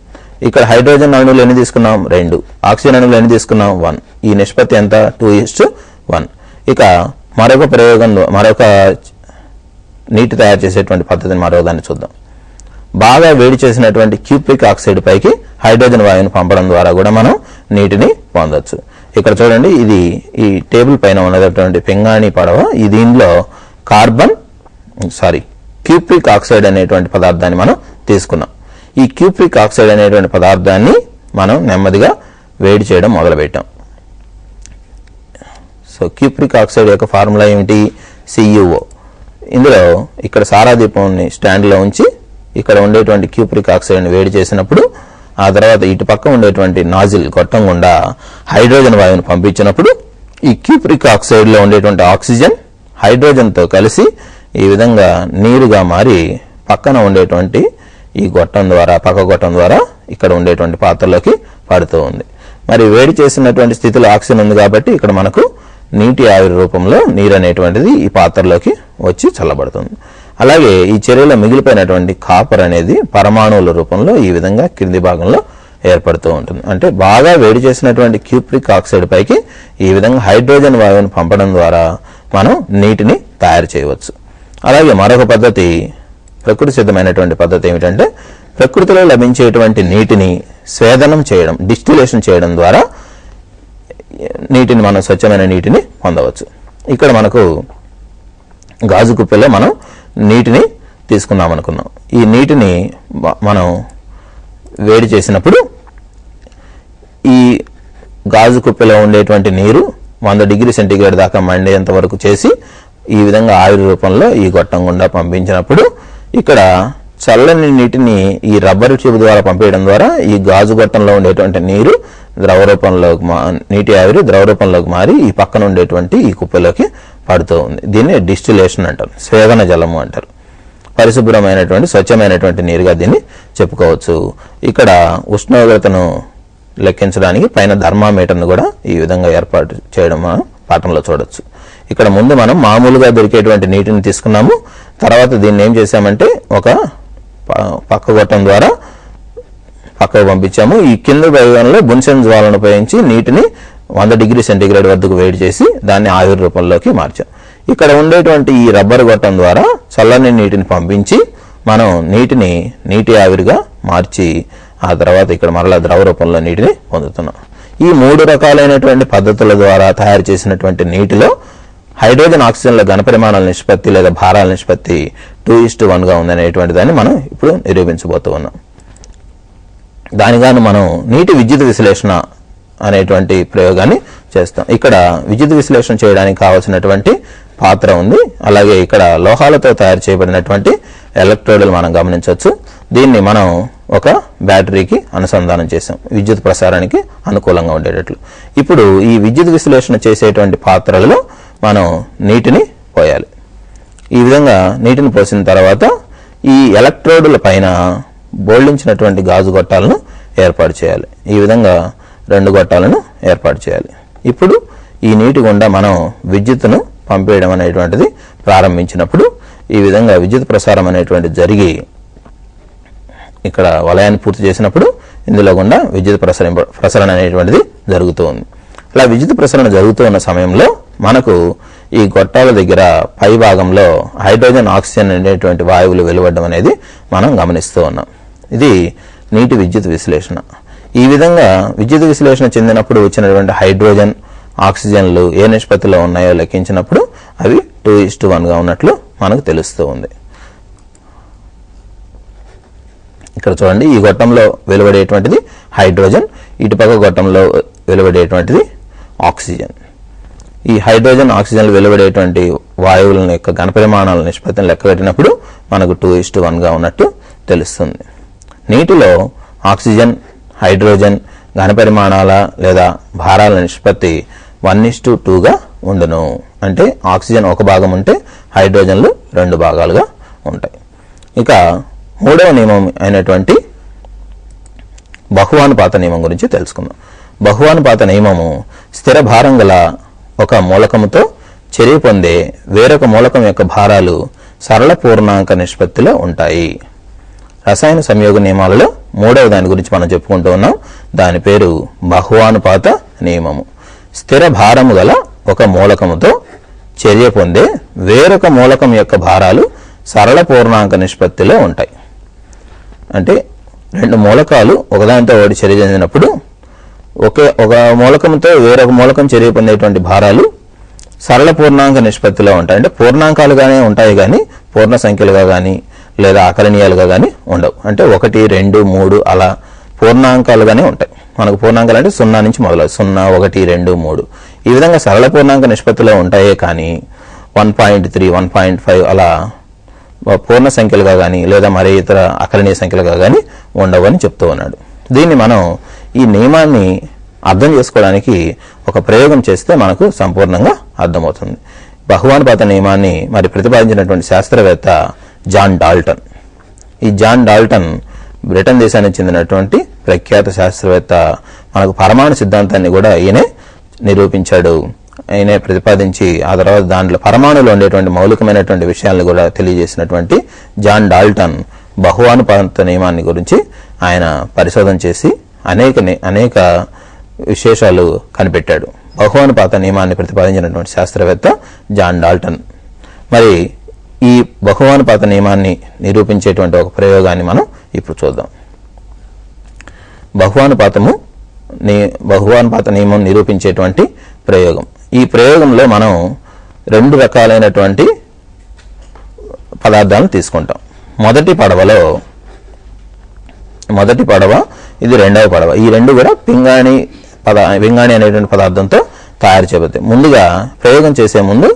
ఇక్కడ హైడ్రోజన్ అణువులు ఎన్ని తీసుకున్నాం? 2. ఆక్సిజన్ అణువులు ఎన్ని తీసుకున్నాం? 1. ఈ నిష్పత్తి ఎంత? 2:1. ఇక మరొక నీటి తయారు చేసేటువంటి పద్ధతిని మరొకదాన్ని చూద్దాం. బాగా వేడి చేసినటువంటి క్యూప్రిక్ ఆక్సైడ్ పైకి హైడ్రోజన్ వాయువును పంపడం ద్వారా కూడా మనం నీటిని పొందొచ్చు. ఇక్కడ చూడండి, ఇది ఈ టేబుల్ పైన ఉన్నటువంటి పింగాణి పడవ. దీనిలో క్యూప్రిక్ ఆక్సైడ్ అనేటువంటి పదార్థాన్ని మనం తీసుకున్నాం. ఈ క్యూప్రిక్ ఆక్సైడ్ అనేటువంటి పదార్థాన్ని మనం నెమ్మదిగా వేడి చేయడం మొదలుపెట్టాం. సో క్యూప్రిక్ ఆక్సైడ్ యొక్క ఫార్ములా ఏమిటి? CuO. ఇందులో ఇక్కడ సారాదీపాన్ని స్టాండ్లో ఉంచి ఇక్కడ ఉండేటువంటి క్యూప్రిక్ ఆక్సైడ్ని వేడి చేసినప్పుడు ఆ తర్వాత ఇటు పక్క ఉండేటువంటి నాజిల్ గొట్టం గుండా హైడ్రోజన్ వాయువును పంపించినప్పుడు ఈ క్యూప్రిక్ ఆక్సైడ్లో ఉండేటువంటి ఆక్సిజన్ హైడ్రోజన్తో కలిసి ఈ విధంగా నీరుగా మారి పక్కన ఉండేటువంటి ఈ పక్క గొట్టం ద్వారా ఇక్కడ ఉండేటువంటి పాత్రలోకి పడుతూ ఉంది. మరి వేడి చేసినటువంటి స్థితిలో ఆక్సిజన్ ఉంది కాబట్టి ఇక్కడ మనకు నీటి ఆవిరి రూపంలో నీరు అనేటువంటిది ఈ పాత్రలోకి వచ్చి చల్లబడుతుంది. అలాగే ఈ చర్యలో మిగిలిపోయినటువంటి కాపర్ అనేది పరమాణువుల రూపంలో ఈ విధంగా కింది భాగంలో ఏర్పడుతూ ఉంటుంది. అంటే బాగా వేడి చేసినటువంటి క్యూప్రిక్ ఆక్సైడ్ పైకి ఈ విధంగా హైడ్రోజన్ వాయువును పంపడం ద్వారా మనం నీటిని తయారు చేయవచ్చు. అలాగే మరొక పద్ధతి, ప్రకృతి సిద్ధమైనటువంటి పద్ధతి ఏమిటంటే ప్రకృతిలో లభించేటువంటి నీటిని స్వేదనం చేయడం, డిస్టిలేషన్ చేయడం ద్వారా నీటిని మనం స్వచ్ఛమైన నీటిని పొందవచ్చు. ఇక్కడ మనకు గాజు కుప్పెలో మనం నీటిని తీసుకుందాం అనుకున్నాం. ఈ నీటిని మనం వేడి చేసినప్పుడు ఈ గాజు కుప్పెలో ఉండేటువంటి నీరు 100 డిగ్రీ సెంటీగ్రేడ్ దాకా మండేంత వరకు చేసి ఈ విధంగా ఆవిరి రూపంలో ఈ గొట్టం గుండా పంపించినప్పుడు ఇక్కడ చల్లని నీటిని ఈ రబ్బరు ట్యూబ్ ద్వారా పంపేయడం ద్వారా ఈ గాజు గొట్టంలో ఉండేటువంటి నీరు నీటి ఆవిరి ద్రవ రూపంలోకి మారి ఈ పక్కన ఉండేటువంటి ఈ కుప్పలోకి పడుతూ ఉంది. దీన్ని డిస్టిలేషన్ అంటారు, స్వేదన జలము అంటారు. పరిశుభ్రమైనటువంటి స్వచ్ఛమైనటువంటి నీరుగా దీన్ని చెప్పుకోవచ్చు. ఇక్కడ ఉష్ణోగ్రతను లెక్కించడానికి పైన థర్మామీటర్ను కూడా ఈ విధంగా ఏర్పాటు చేయడం మనం పాఠంలో చూడొచ్చు. ఇక్కడ ముందు మనం మామూలుగా దొరికేటువంటి నీటిని తీసుకున్నాము. తర్వాత దీన్ని ఏం చేశామంటే ఒక పక్క గొట్టం ద్వారా పక్కకు పంపించాము. ఈ కింద భాగంలో బున్సెన్ జ్వాలను ఉపయోగించి నీటిని 100 డిగ్రీ సెంటీగ్రేడ్ వద్దకు వేడి చేసి దాన్ని ఆవిరి రూపంలోకి మార్చాం. ఇక్కడ ఉండేటువంటి ఈ రబ్బర్ గొట్టం ద్వారా చల్లని నీటిని పంపించి మనం నీటి ఆవిరిగా మార్చి ఆ తర్వాత ఇక్కడ మరలా ద్రవ రూపంలో నీటిని పొందుతున్నాం. ఈ 3 రకాలైనటువంటి పద్ధతుల ద్వారా తయారు చేసినటువంటి నీటిలో హైడ్రోజన్ ఆక్సిజన్ల ఘనపరిమాణాల నిష్పత్తి లేదా భారాల నిష్పత్తి 2:1 గా ఉందనేటువంటి దాన్ని మనం ఇప్పుడు నిరూపించబోతూ ఉన్నాం. దానిగాను మనం నీటి విద్యుత్ విశ్లేషణ అనేటువంటి ప్రయోగాన్ని చేస్తాం. ఇక్కడ విద్యుత్ విశ్లేషణ చేయడానికి కావాల్సినటువంటి పాత్ర ఉంది. అలాగే ఇక్కడ లోహాలతో తయారు చేయబడినటువంటి ఎలక్ట్రోడ్లు మనం గమనించవచ్చు. దీన్ని మనం ఒక బ్యాటరీకి అనుసంధానం చేసాం విద్యుత్ ప్రసారానికి అనుకూలంగా ఉండేటట్లు. ఇప్పుడు ఈ విద్యుత్ విశ్లేషణ చేసేటువంటి పాత్రలలో మనం నీటిని పోయాలి. ఈ విధంగా నీటిని పోసిన తర్వాత ఈ ఎలక్ట్రోడ్ల పైన బోల్డించినటువంటి గాజు గొట్టాలను ఏర్పాటు చేయాలి. ఈ విధంగా 2 గొట్టాలను ఏర్పాటు చేయాలి. ఇప్పుడు ఈ నీటి గుండా మనం విద్యుత్తును పంపేయడం అనేటువంటిది ప్రారంభించినప్పుడు ఈ విధంగా విద్యుత్ ప్రసారం అనేటువంటిది జరిగి ఇక్కడ వలయాన్ని పూర్తి చేసినప్పుడు ఇందులో గుండా విద్యుత్ ప్రసరణ అనేటువంటిది జరుగుతూ ఉంది. అలా విద్యుత్ ప్రసరణ జరుగుతూ ఉన్న సమయంలో మనకు ఈ గొట్టాల దగ్గర పై భాగంలో హైడ్రోజన్ ఆక్సిజన్ అనేటువంటి వాయువులు వెలువడడం అనేది మనం గమనిస్తూ ఉన్నాం. ఇది నీటి విద్యుత్ విశ్లేషణ. ఈ విధంగా విద్యుత్ విశ్లేషణ చెందినప్పుడు వచ్చినటువంటి హైడ్రోజన్ ఆక్సిజన్లు ఏ నిష్పత్తిలో ఉన్నాయో లెక్కించినప్పుడు అవి 2:1 గా ఉన్నట్లు మనకు తెలుస్తూ ఉంది. ఇక్కడ చూడండి, ఈ గొట్టంలో వెలువడేటువంటిది హైడ్రోజన్, ఇటుపక్క గొట్టంలో వెలువడేటువంటిది ఆక్సిజన్. ఈ హైడ్రోజన్ ఆక్సిజన్లు వెలువడేటువంటి వాయువుల యొక్క ఘనపరిమాణాల నిష్పత్తిని లెక్కగట్టినప్పుడు మనకు 2:1 గా ఉన్నట్టు తెలుస్తుంది. నీటిలో ఆక్సిజన్, హైడ్రోజన్ ఘనపరిమాణాల లేదా భారాల నిష్పత్తి 1:2 గా ఉండును. అంటే ఆక్సిజన్ 1 భాగం ఉంటే హైడ్రోజన్లు 2 భాగాలుగా ఉంటాయి. ఇక 3వ నియమం అయినటువంటి బహువానుపాత నియమం గురించి తెలుసుకుందాం. బహువానుపాత నియమము స్థిర భారం గల ఒక మూలకముతో చర్య పొందే వేరొక మూలకం యొక్క భారాలు సరళ పూర్ణాంక నిష్పత్తిలో ఉంటాయి. రసాయన సంయోగ నియమాలలో మూడవ దాని గురించి మనం చెప్పుకుంటూ ఉన్నాం. దాని పేరు బహువానుపాత నియమము. స్థిర భారము గల ఒక మూలకముతో చర్య పొందే వేరొక మూలకం యొక్క భారాలు సరళ పూర్ణాంక నిష్పత్తిలో ఉంటాయి. అంటే రెండు మూలకాలు ఒకదానితో ఒకటి చర్య చెందినప్పుడు ఒక మూలకంతో వేరొక మూలకం చర్య పొందేటువంటి భారాలు సరళ పూర్ణాంక నిష్పత్తిలో ఉంటాయి. అంటే పూర్ణాంకాలుగానే ఉంటాయి కానీ పూర్ణ సంఖ్యలుగా కానీ లేదా అకలనీయాలుగా కానీ ఉండవు. అంటే 1, 2, 3 అలా పూర్ణాంకాలుగానే ఉంటాయి. మనకు పూర్ణాంకాలు అంటే 0 నుంచి మొదలవు. 0, 1, 2, 3 ఈ విధంగా సరళ పూర్ణాంక నిష్పత్తిలో ఉంటాయే కానీ 1.3, 1.5 అలా పూర్ణ సంఖ్యలుగా కానీ లేదా మరే ఇతర అకలనీయ సంఖ్యలుగా కానీ ఉండవు అని చెప్తూ ఉన్నాడు. దీన్ని మనం ఈ నియమాన్ని అర్థం చేసుకోవడానికి ఒక ప్రయోగం చేస్తే మనకు సంపూర్ణంగా అర్థమవుతుంది. బహువానుపాత నియమాన్ని మరి ప్రతిపాదించినటువంటి శాస్త్రవేత్త జాన్ డాల్టన్. ఈ జాన్ డాల్టన్ బ్రిటన్ దేశానికి చెందినటువంటి ప్రఖ్యాత శాస్త్రవేత్త. మనకు పరమాణు సిద్ధాంతాన్ని కూడా ఈయనే నిరూపించాడు. ఆయనే ప్రతిపాదించి ఆ తర్వాత దాంట్లో పరమాణులో ఉండేటువంటి మౌలికమైనటువంటి విషయాలను కూడా తెలియజేసినటువంటి జాన్ డాల్టన్ బహువానుపాత నియమాన్ని గురించి ఆయన పరిశోధన చేసి అనేక విశేషాలు కనిపెట్టాడు. బహువానుపాత నియమాన్ని ప్రతిపాదించినటువంటి శాస్త్రవేత్త జాన్ డాల్టన్. మరి ఈ బహువానుపాత నియమాన్ని నిరూపించేటువంటి ఒక ప్రయోగాన్ని మనం ఇప్పుడు చూద్దాం. బహువానుపాత నియమం నిరూపించేటువంటి ప్రయోగం. ఈ ప్రయోగంలో మనం 2 రకాలైనటువంటి పదార్థాలను తీసుకుంటాం. మొదటి పడవ, ఇది రెండవ పడవ. ఈ రెండు కూడా పింగాణి అనేటువంటి పదార్థంతో తయారు చేయబడతాయి. ముందుగా ప్రయోగం చేసే ముందు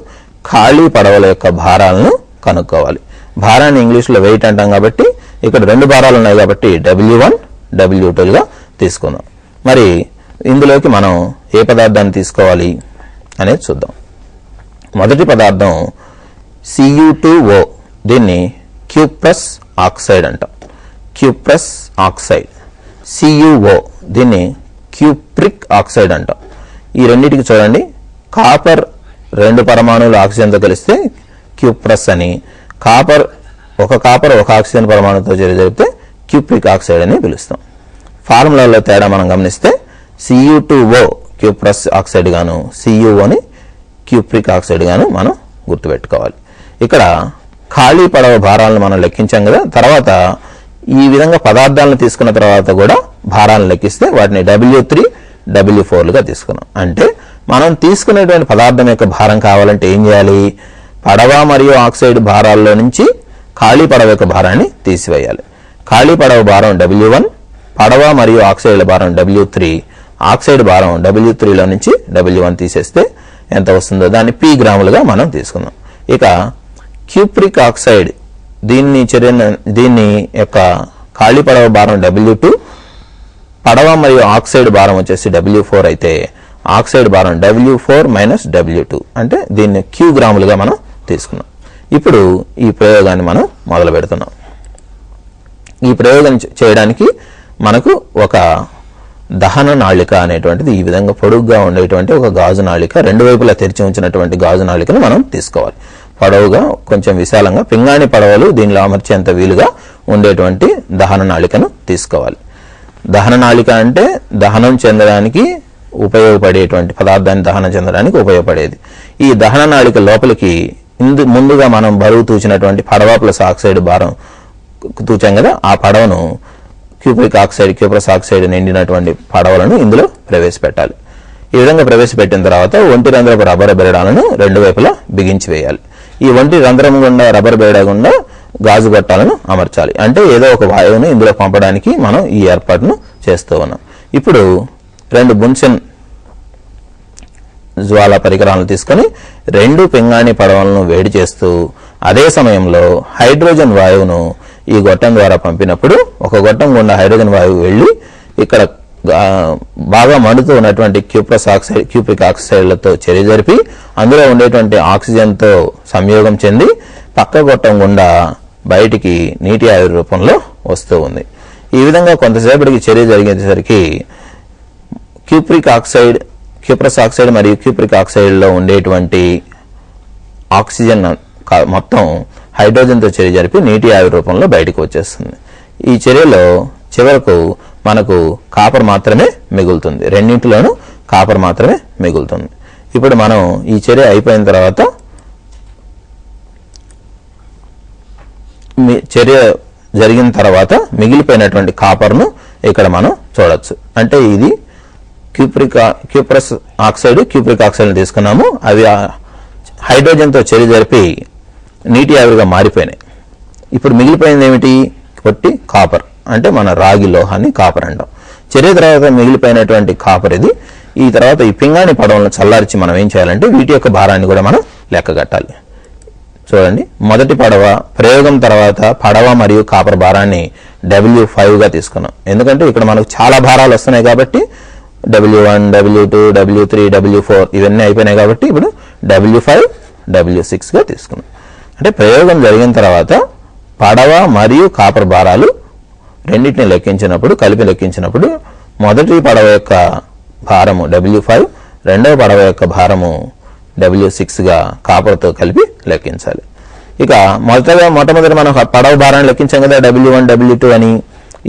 ఖాళీ పడవల యొక్క భారాలను కనుక్కోవాలి. భారాన్ని ఇంగ్లీష్లో వెయిట్ అంటాం కాబట్టి ఇక్కడ 2 భారాలు ఉన్నాయి కాబట్టి W1, W2గా తీసుకుందాం. మరి ఇందులోకి మనం ఏ పదార్థాన్ని తీసుకోవాలి అనేది చూద్దాం. మొదటి పదార్థం Cu2O. దీన్ని క్యూప్రస్ ఆక్సైడ్ అంటాం. Cuprous oxide. CuO దీన్ని క్యూప్రిక్ ఆక్సైడ్ అంటాం. ఈ రెండింటికి చూడండి, కాపర్ 2 పరమాణువులు ఆక్సిజన్తో కలిస్తే క్యూప్రస్ అని, ఒక కాపర్ ఒక ఆక్సిజన్ పరమాణుతో జరిపితే క్యూప్రిక్ ఆక్సైడ్ అని పిలుస్తాం. ఫార్ములాలో తేడా మనం గమనిస్తే Cu2O క్యూప్రస్ ఆక్సైడ్ గాను, CuOని క్యూప్రిక్ ఆక్సైడ్ గాను మనం గుర్తుపెట్టుకోవాలి. ఇక్కడ ఖాళీ పడవ భారాలను మనం లెక్కించాం కదా. తర్వాత ఈ విధంగా పదార్థాలను తీసుకున్న తర్వాత కూడా భారాలను లెక్కిస్తే వాటిని W3, W4లుగా తీసుకున్నాం. అంటే మనం తీసుకునేటువంటి పదార్థం యొక్క భారం కావాలంటే ఏం చేయాలి? పడవ మరియు ఆక్సైడ్ భారాల్లో నుంచి ఖాళీ పడవ యొక్క భారాన్ని తీసివేయాలి. ఖాళీ పడవ భారం W1, పడవ మరియు ఆక్సైడ్ల భారం W3, ఆక్సైడ్ భారం W3లో నుంచి W1 తీసేస్తే ఎంత వస్తుందో దాన్ని P గ్రాములుగా మనం తీసుకుందాం. ఇక క్యూప్రిక్ ఆక్సైడ్ దీన్ని యొక్క ఖాళీ పడవ భారం W2, పడవ మరియు ఆక్సైడ్ భారం వచ్చేసి W4 అయితే ఆక్సైడ్ భారం W4 - W2 అంటే దీన్ని Q గ్రాములుగా మనం తీసుకున్నాం. ఇప్పుడు ఈ ప్రయోగాన్ని మనం మొదలు పెడుతున్నాం. ఈ ప్రయోగం చేయడానికి మనకు ఒక దహన నాళిక అనేటువంటిది ఈ విధంగా పొడుగ్గా ఉండేటువంటి ఒక గాజు నాళిక, 2 వైపులా తెరిచి ఉంచినటువంటి గాజు నాళికను మనం తీసుకోవాలి. పొడవుగా కొంచెం విశాలంగా పింగాణి పడవలు దీనిలో అమర్చేంత వీలుగా ఉండేటువంటి దహన నాళికను తీసుకోవాలి. దహన నాళిక అంటే దహనం చెందడానికి ఉపయోగపడేటువంటి పదార్థాన్ని దహనం చెందడానికి ఉపయోగపడేది. ఈ దహన నాళిక లోపలికి ముందుగా మనం బరువు తూచినటువంటి పడవ ప్లస్ ఆక్సైడ్ భారం తూచాం కదా, ఆ పడవను క్యూప్రస్ ఆక్సైడ్ నిండినటువంటి పడవలను ఇందులో ప్రవేశపెట్టాలి. ఈ విధంగా ప్రవేశపెట్టిన తర్వాత ఒంటి రంధ్రపు రబ్బరు బెరడాలను 2 వైపులా బిగించి వేయాలి. ఈ ఒంటి రంధ్రం గుండా రబ్బరు బెరడా గుండా గాజు గొట్టాలను అమర్చాలి. అంటే ఏదో ఒక వాయువును ఇందులో పంపడానికి మనం ఈ ఏర్పాటును చేస్తూ ఉన్నాం. ఇప్పుడు 2 బున్సెన్ జ్వాల పరికరాలను తీసుకొని 2 పింగాణి పడవలను వేడి చేస్తూ అదే సమయంలో హైడ్రోజన్ వాయువును ఈ గొట్టం ద్వారా పంపినప్పుడు ఒక గొట్టం గుండా హైడ్రోజన్ వాయువు వెళ్లి ఇక్కడ బాగా మండుతూ ఉన్నటువంటి క్యూప్రిక్ ఆక్సైడ్లతో చర్య జరిపి అందులో ఉండేటువంటి ఆక్సిజన్తో సంయోగం చెంది పక్క గొట్టం గుండా బయటికి నీటి ఆవిరి రూపంలో వస్తూ ఉంది. ఈ విధంగా కొంతసేపటికి చర్య జరిగేసరికి క్యూప్రస్ ఆక్సైడ్ మరియు క్యూప్రిక్ ఆక్సైడ్లో ఉండేటువంటి ఆక్సిజన్ మొత్తం హైడ్రోజన్తో చర్య జరిపి నీటి ఆవిరి రూపంలో బయటకు వచ్చేస్తుంది. ఈ చర్యలో చివరకు మనకు కాపర్ మాత్రమే మిగులుతుంది. రెండింటిలోనూ కాపర్ మాత్రమే మిగులుతుంది. ఇప్పుడు మనం ఈ చర్య అయిపోయిన తర్వాత చర్య జరిగిన తర్వాత మిగిలిపోయినటువంటి కాపర్ను ఇక్కడ మనం చూడొచ్చు. అంటే ఇది క్యూప్రస్ ఆక్సైడ్ క్యూప్రిక్ ఆక్సైడ్ని తీసుకున్నాము. అవి హైడ్రోజన్తో చర్య జరిపి నీటి ఆవిరిగా మారిపోయినాయి. ఇప్పుడు మిగిలిపోయింది ఏమిటి? కొట్టి కాపర్, అంటే మన రాగి లోహాన్ని కాపర్ అంటాం. చర్య తర్వాత మిగిలిపోయినటువంటి కాపర్ ఇది. ఈ తర్వాత ఈ పింగాణి పడవలను చల్లార్చి మనం ఏం చేయాలంటే వీటి యొక్క భారాన్ని కూడా మనం లెక్కగట్టాలి. చూడండి, మొదటి పడవ ప్రయోగం తర్వాత పడవ మరియు కాపర్ భారాన్ని W5గా తీసుకున్నాం. ఎందుకంటే ఇక్కడ మనకు చాలా భారాలు వస్తున్నాయి కాబట్టి W1, W2, W3, W4 ఇవన్నీ అయిపోయినాయి కాబట్టి ఇప్పుడు W5, W6గా తీసుకున్నాం. అంటే ప్రయోగం జరిగిన తర్వాత పడవ మరియు కాపర్ భారాలు రెండింటిని లెక్కించినప్పుడు కలిపి లెక్కించినప్పుడు మొదటి పడవ యొక్క భారము W5, రెండవ పడవ యొక్క భారము W6గా కాపర్తో కలిపి లెక్కించాలి. ఇక మొట్టమొదటి మనం పడవ భారాన్ని లెక్కించాం కదా W1, W2 అని.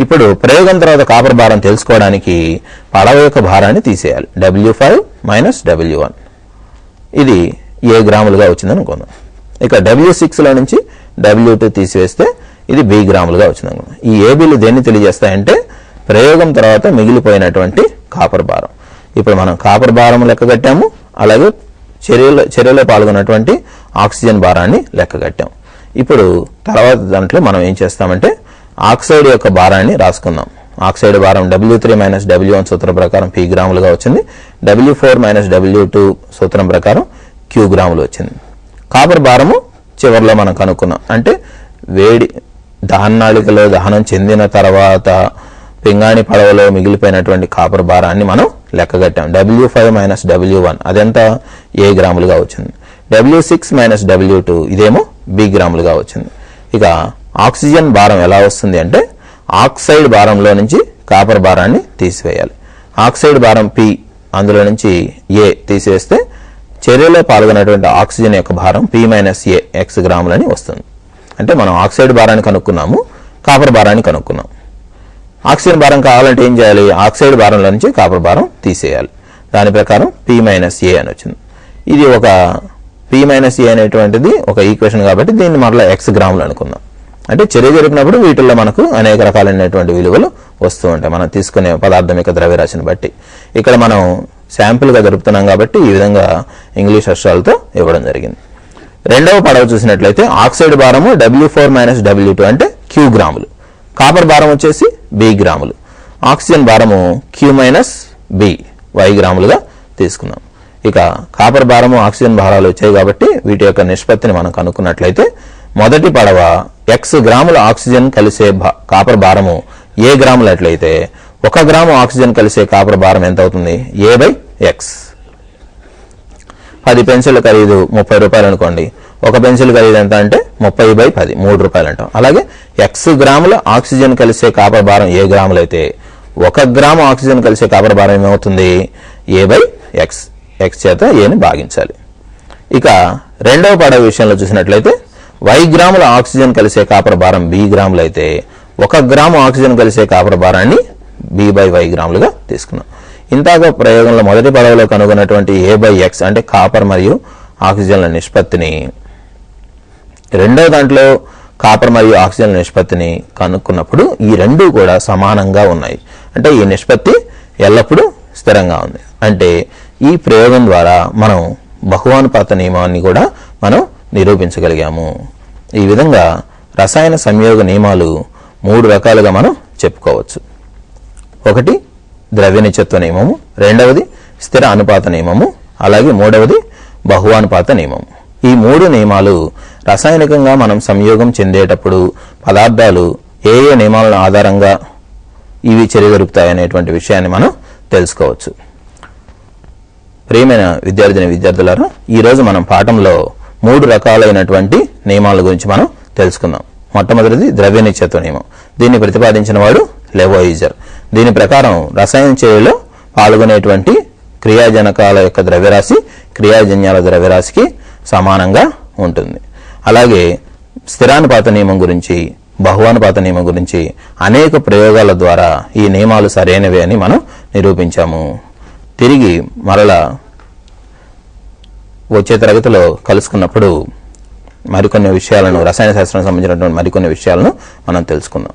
ఇప్పుడు ప్రయోగం తర్వాత కాపర్ భారం తెలుసుకోవడానికి పడవ యొక్క భారాన్ని తీసేయాలి. W5 మైనస్ W1 ఇది ఏ గ్రాములుగా వచ్చిందని అనుకుందాం. ఇక W6లో నుంచి W2 తీసివేస్తే ఇది B గ్రాములుగా వచ్చింది అనుకుందాం. ఈ ఏబీలు దేన్ని తెలియజేస్తాయంటే ప్రయోగం తర్వాత మిగిలిపోయినటువంటి కాపర్ భారం. ఇప్పుడు మనం కాపర్ భారం లెక్కగట్టాము, అలాగే చర్యలో పాల్గొన్నటువంటి ఆక్సిజన్ భారాన్ని లెక్కగట్టాము. ఇప్పుడు తర్వాత దాంట్లో మనం ఏం చేస్తామంటే ఆక్సైడ్ యొక్క భారాన్ని రాసుకుందాం. ఆక్సైడ్ భారం W3 మైనస్ W1 సూత్రం ప్రకారం P గ్రాములుగా వచ్చింది. W4 మైనస్ W2 సూత్రం ప్రకారం Q గ్రాములు వచ్చింది. కాపర్ భారము చివరిలో మనం కనుక్కున్నాం. అంటే వేడి దహనాళికలో దహనం చెందిన తర్వాత పింగాణి పడవలో మిగిలిపోయినటువంటి కాపర్ భారాన్ని మనం లెక్కగట్టాం. W5 మైనస్ W1 అదెంత? A గ్రాములుగా వచ్చింది. W6 మైనస్ W2 ఇదేమో B గ్రాములుగా వచ్చింది. ఇక ఆక్సిజన్ భారం ఎలా వస్తుంది అంటే ఆక్సైడ్ భారంలో నుంచి కాపర్ భారాన్ని తీసివేయాలి. ఆక్సైడ్ భారం P, అందులో నుంచి A తీసివేస్తే చర్యలో పాల్గొన్నటువంటి ఆక్సిజన్ యొక్క భారం P మైనస్ A X గ్రాములని వస్తుంది. అంటే మనం ఆక్సైడ్ భారాన్ని కనుక్కున్నాము, కాపర్ భారాన్ని కనుక్కున్నాం. ఆక్సిజన్ భారం కావాలంటే ఏం చేయాలి? ఆక్సైడ్ భారంలో నుంచి కాపర్ భారం తీసేయాలి. దాని ప్రకారం P మైనస్ A అని వచ్చింది. ఇది ఒక P మైనస్ A అనేటువంటిది ఒక ఈక్వేషన్ కాబట్టి దీన్ని మరలా X గ్రాములు అనుకుందాం. అంటే చర్య జరిపినప్పుడు వీటిల్లో మనకు అనేక రకాలైనటువంటి విలువలు వస్తూ ఉంటాయి మనం తీసుకునే పదార్థం యొక్క ద్రవ్యరాశిని బట్టి. ఇక్కడ మనం శాంపుల్గా జరుపుతున్నాం కాబట్టి ఈ విధంగా ఇంగ్లీష్ అక్షరాలతో ఇవ్వడం జరిగింది. రెండవ పడవ చూసినట్లయితే ఆక్సైడ్ భారము W4 మైనస్ W2 అంటే Q గ్రాములు, కాపర్ భారం వచ్చేసి B గ్రాములు, ఆక్సిజన్ భారము Q మైనస్ B Y గ్రాములుగా తీసుకున్నాం. ఇక కాపర్ భారము ఆక్సిజన్ భారాలు వచ్చాయి కాబట్టి వీటి యొక్క నిష్పత్తిని మనం కనుక్కున్నట్లయితే మొదటి పడవ X గ్రాముల ఆక్సిజన్ కలిసే కాపర్ భారము A గ్రాములు అట్లయితే 1 గ్రాము ఆక్సిజన్ కలిసే కాపర్ భారం ఎంత అవుతుంది? A/X. 10 పెన్సిల్ ఖరీదు 30 రూపాయలు అనుకోండి, ఒక పెన్సిల్ ఖరీదు ఎంత అంటే 30/10 3 రూపాయలు అంటాం. అలాగే X గ్రాముల ఆక్సిజన్ కలిసే కాపర్ భారం A గ్రాములు అయితే 1 గ్రాము ఆక్సిజన్ కలిసే కాపర్ భారం ఏమవుతుంది? A/X. X చేత Aని భాగించాలి. ఇక రెండవ పడవ విషయంలో చూసినట్లయితే Y గ్రాముల ఆక్సిజన్ కలిసే కాపర్ భారం B గ్రాములు అయితే 1 గ్రాము ఆక్సిజన్ కలిసే కాపర్ భారాన్ని B/Y గ్రాములుగా తీసుకున్నాం. ఇంతగా ప్రయోగంలో మొదటి పడవలో కనుగొన్నటువంటి A/X అంటే కాపర్ మరియు ఆక్సిజన్ల నిష్పత్తిని రెండో దాంట్లో కాపర్ మరియు ఆక్సిజన్ల నిష్పత్తిని కనుక్కున్నప్పుడు ఈ రెండూ కూడా సమానంగా ఉన్నాయి. అంటే ఈ నిష్పత్తి ఎల్లప్పుడూ స్థిరంగా ఉంది. అంటే ఈ ప్రయోగం ద్వారా మనం బహువానుపాత నియమాన్ని కూడా మనం నిరూపించగలిగాము. ఈ విధంగా రసాయన సంయోగ నియమాలు 3 రకాలుగా మనం చెప్పుకోవచ్చు. ఒకటి ద్రవ్య నిత్యత్వ నియమము, రెండవది స్థిర అనుపాత నియమము, అలాగే మూడవది బహువానుపాత నియమము. ఈ 3 నియమాలు రసాయనికంగా మనం సంయోగం చెందేటప్పుడు పదార్థాలు ఏ ఏ నియమాల ఆధారంగా ఇవి చర్య జరుపుతాయనేటువంటి విషయాన్ని మనం తెలుసుకోవచ్చు. ప్రియమైన విద్యార్థులారా, ఈరోజు మనం పాఠంలో 3 రకాలైనటువంటి నియమాల గురించి మనం తెలుసుకుందాం. మొట్టమొదటిది ద్రవ్య నిత్యత్వ నియమం. దీన్ని ప్రతిపాదించిన వాడు లెవోయిజర్. దీని ప్రకారం రసాయన చర్యలో పాల్గొనేటువంటి క్రియాజనకాల యొక్క ద్రవ్యరాశి క్రియాజన్యాల ద్రవ్యరాశికి సమానంగా ఉంటుంది. అలాగే స్థిరానుపాత నియమం గురించి, బహువానుపాత నియమం గురించి అనేక ప్రయోగాల ద్వారా ఈ నియమాలు సరైనవే అని మనం నిరూపించాము. తిరిగి మరలా వచ్చే తరగతిలో కలుసుకున్నప్పుడు మరికొన్ని విషయాలను, రసాయన శాస్త్రానికి సంబంధించినటువంటి మరికొన్ని విషయాలను మనం తెలుసుకుందాం.